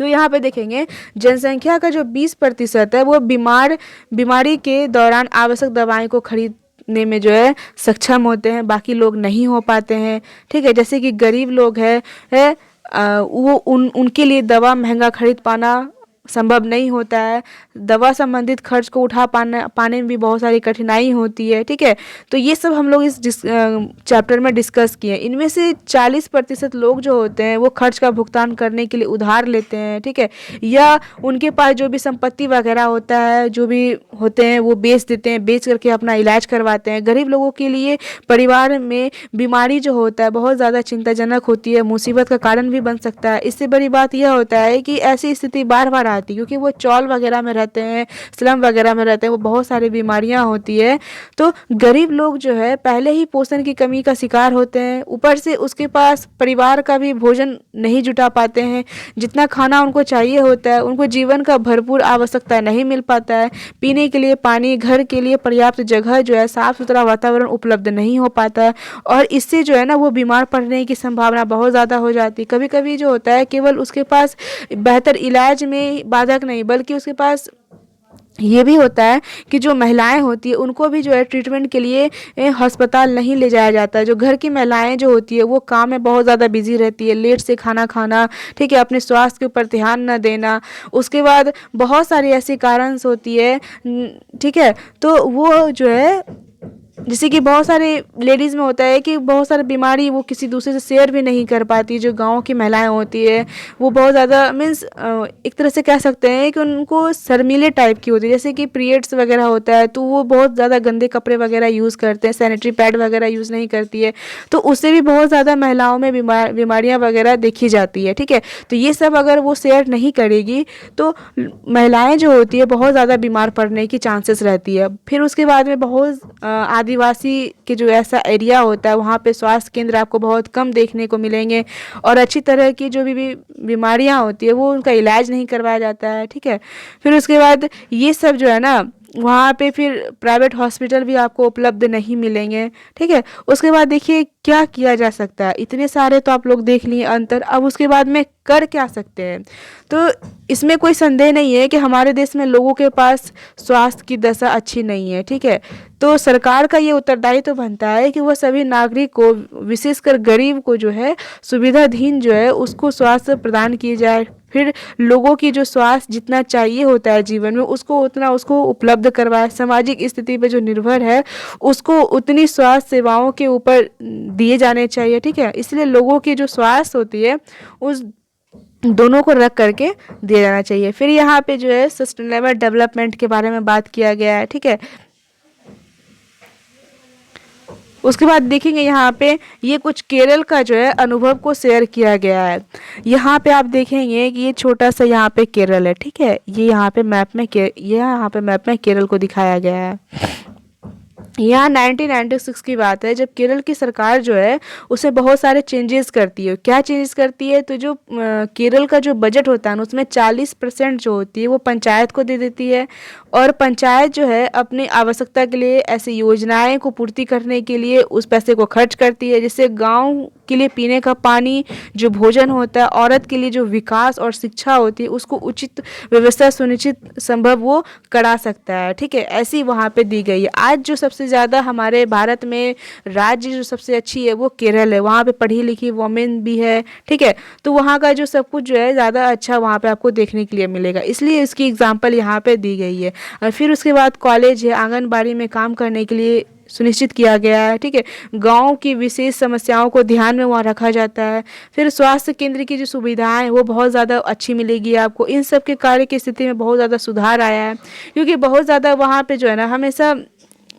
तो यहाँ पे देखेंगे जनसंख्या का जो 20% है वो बीमारी के दौरान आवश्यक दवाएं को खरीदने में जो है सक्षम होते हैं, बाकी लोग नहीं हो पाते हैं। ठीक है, जैसे कि गरीब लोग है वो उनके लिए दवा महंगा खरीद पाना संभव नहीं होता है। दवा संबंधित खर्च को उठा पाने में भी बहुत सारी कठिनाई होती है। ठीक है, तो ये सब हम लोग इस चैप्टर में डिस्कस किए। इनमें से 40% लोग जो होते हैं वो खर्च का भुगतान करने के लिए उधार लेते हैं। ठीक है, या उनके पास जो भी संपत्ति वगैरह होता है, जो भी होते हैं वो बेच देते हैं, बेच करके अपना इलाज करवाते हैं। गरीब लोगों के लिए परिवार में बीमारी जो होता है बहुत ज़्यादा चिंताजनक होती है, मुसीबत का कारण भी बन सकता है। इससे बड़ी बात यह होता है कि ऐसी स्थिति बार बार आती है, क्योंकि वो चौल वगैरह में रहते हैं, स्लम वगैरह में रहते हैं, वो बहुत सारी बीमारियां होती है। तो गरीब लोग जो है पहले ही पोषण की कमी का शिकार होते हैं, ऊपर से उसके पास परिवार का भी भोजन नहीं जुटा पाते हैं। जितना खाना उनको चाहिए होता है, उनको जीवन का भरपूर आवश्यकता नहीं मिल पाता है। पीने के लिए पानी, घर के लिए पर्याप्त जगह जो है, साफ सुथरा वातावरण उपलब्ध नहीं हो पाता है, और इससे जो है ना वो बीमार पड़ने की संभावना बहुत ज़्यादा हो जाती है। कभी कभी जो होता है केवल उसके पास बेहतर इलाज में बाधक नहीं, बल्कि उसके पास ये भी होता है कि जो महिलाएं होती है उनको भी जो है ट्रीटमेंट के लिए अस्पताल नहीं ले जाया जाता है। जो घर की महिलाएं जो होती है वो काम में बहुत ज़्यादा बिजी रहती है, लेट से खाना खाना, ठीक है, अपने स्वास्थ्य के ऊपर ध्यान न देना, उसके बाद बहुत सारी ऐसी कारण होती है। ठीक है, तो वो जो है जैसे कि बहुत सारे लेडीज़ में होता है कि बहुत सारी बीमारी वो किसी दूसरे से शेयर भी नहीं कर पाती। जो गांव की महिलाएं होती है वो बहुत ज़्यादा मीन्स एक तरह से कह सकते हैं कि उनको शर्मीले टाइप की होती है। जैसे कि पीरियड्स वगैरह होता है तो वो बहुत ज़्यादा गंदे कपड़े वगैरह यूज़ करते हैं, सैनिटरी पैड वगैरह यूज़ नहीं करती है, तो उससे भी बहुत ज़्यादा महिलाओं में बीमारियाँ वगैरह देखी जाती है। ठीक है, तो ये सब अगर वो शेयर नहीं करेगी तो महिलाएं जो होती है बहुत ज़्यादा बीमार पड़ने की चांसेस रहती है। फिर उसके बाद में बहुत आदिवासी के जो ऐसा एरिया होता है वहाँ पे स्वास्थ्य केंद्र आपको बहुत कम देखने को मिलेंगे, और अच्छी तरह की जो भी बीमारियाँ होती है वो उनका इलाज नहीं करवाया जाता है। ठीक है, फिर उसके बाद ये सब जो है ना वहाँ पे फिर प्राइवेट हॉस्पिटल भी आपको उपलब्ध नहीं मिलेंगे। ठीक है, उसके बाद देखिए क्या किया जा सकता है। इतने सारे तो आप लोग देख लिए अंतर, अब उसके बाद में कर क्या सकते हैं। तो इसमें कोई संदेह नहीं है कि हमारे देश में लोगों के पास स्वास्थ्य की दशा अच्छी नहीं है। ठीक है, तो सरकार का ये उत्तरदायित्व बनता है कि वह सभी नागरिक को, विशेषकर गरीब को जो है सुविधाधीन जो है उसको स्वास्थ्य प्रदान किए जाए। फिर लोगों की जो स्वास्थ्य जितना चाहिए होता है जीवन में उसको उतना उसको उपलब्ध करवाए। सामाजिक स्थिति पे जो निर्भर है उसको उतनी स्वास्थ्य सेवाओं के ऊपर दिए जाने चाहिए। ठीक है, इसलिए लोगों की जो स्वास्थ्य होती है उस दोनों को रख करके दिया जाना चाहिए। फिर यहाँ पे जो है सस्टेनेबल डेवलपमेंट के बारे में बात किया गया है। ठीक है, उसके बाद देखेंगे यहाँ पे ये कुछ केरल का जो है अनुभव को शेयर किया गया है। यहाँ पे आप देखेंगे कि ये छोटा सा यहाँ पे केरल है। ठीक है, ये यहाँ पे मैप में केरल को दिखाया गया है। यहाँ 1996 की बात है जब केरल की सरकार जो है उसे बहुत सारे चेंजेस करती है। क्या चेंजेस करती है, तो जो केरल का जो बजट होता है ना उसमें 40% जो होती है वो पंचायत को दे देती है, और पंचायत जो है अपनी आवश्यकता के लिए ऐसी योजनाएं को पूर्ति करने के लिए उस पैसे को खर्च करती है, जिससे गांव के लिए पीने का पानी, जो भोजन होता है, औरत के लिए जो विकास और शिक्षा होती है उसको उचित व्यवस्था सुनिश्चित संभव वो करा सकता है। ठीक है, ऐसी वहाँ पे दी गई है। आज जो सबसे ज़्यादा हमारे भारत में राज्य जो सबसे अच्छी है वो केरल है। वहाँ पे पढ़ी लिखी वोमेन भी है। ठीक है, तो वहाँ का जो सब कुछ जो है ज़्यादा अच्छा वहाँ पे आपको देखने के लिए मिलेगा, इसलिए इसकी एग्जाम्पल यहाँ पे दी गई है। और फिर उसके बाद कॉलेज है, आंगनबाड़ी में काम करने के लिए सुनिश्चित किया गया है। ठीक है, गांव की विशेष समस्याओं को ध्यान में वहाँ रखा जाता है। फिर स्वास्थ्य केंद्र की जो सुविधाएं वो बहुत ज़्यादा अच्छी मिलेगी आपको। इन सब के कार्य की स्थिति में बहुत ज़्यादा सुधार आया है, क्योंकि बहुत ज़्यादा वहाँ पे जो है ना हमेशा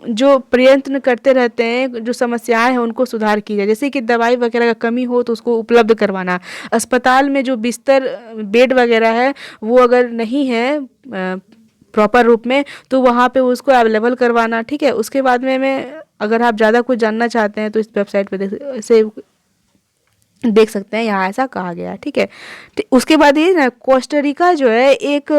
जो प्रयत्न करते रहते हैं जो समस्याएं हैं उनको सुधार की जाए। जैसे कि दवाई वगैरह का कमी हो तो उसको उपलब्ध करवाना, अस्पताल में जो बिस्तर बेड वगैरह है वो अगर नहीं है प्रॉपर रूप में तो वहाँ पे उसको अवेलेबल करवाना। ठीक है, उसके बाद में मैं अगर आप ज़्यादा कुछ जानना चाहते हैं तो इस वेबसाइट पे देख सकते हैं, यहाँ ऐसा कहा गया है। ठीक है, उसके बाद ये ना कोस्टारिका जो है एक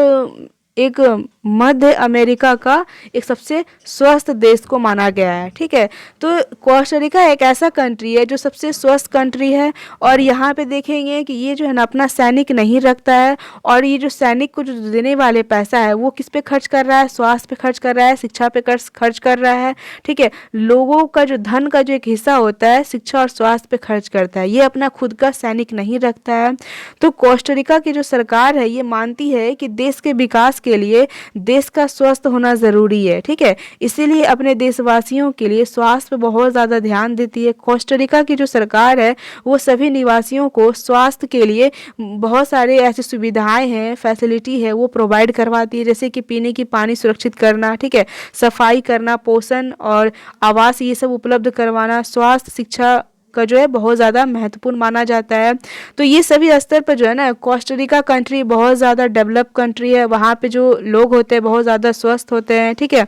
मध्य अमेरिका का एक सबसे स्वस्थ देश को माना गया है। ठीक है, तो कोस्टारिका एक ऐसा कंट्री है जो सबसे स्वस्थ कंट्री है, और यहाँ पे देखेंगे कि ये जो है ना अपना सैनिक नहीं रखता है, और ये जो सैनिक को जो देने वाले पैसा है वो किस पे खर्च कर रहा है, स्वास्थ्य पे खर्च कर रहा है, शिक्षा पे खर्च कर रहा है। ठीक है, लोगों का जो धन का जो एक हिस्सा होता है शिक्षा और स्वास्थ्य पे खर्च करता है, ये अपना खुद का सैनिक नहीं रखता है। तो कोस्टारिका की जो सरकार है ये मानती है कि देश के विकास के लिए देश का स्वस्थ होना ज़रूरी है। ठीक है, इसीलिए अपने देशवासियों के लिए स्वास्थ्य पर बहुत ज़्यादा ध्यान देती है। कोस्टारिका की जो सरकार है वो सभी निवासियों को स्वास्थ्य के लिए बहुत सारे ऐसी सुविधाएं हैं, फैसिलिटी है वो प्रोवाइड करवाती है, जैसे कि पीने की पानी सुरक्षित करना, ठीक है, सफाई करना, पोषण और आवास ये सब उपलब्ध करवाना, स्वास्थ्य शिक्षा का जो है बहुत ज़्यादा महत्वपूर्ण माना जाता है। तो ये सभी स्तर पर जो है ना कोस्टारिका कंट्री बहुत ज़्यादा डेवलप कंट्री है। वहाँ पे जो लोग होते हैं बहुत ज़्यादा स्वस्थ होते हैं। ठीक है,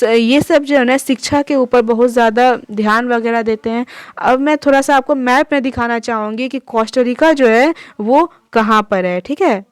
ये सब जो है ना शिक्षा के ऊपर बहुत ज़्यादा ध्यान वगैरह देते हैं। अब मैं थोड़ा सा आपको मैप में दिखाना चाहूँगी कि कोस्टारिका जो है वो कहाँ पर है। ठीक है,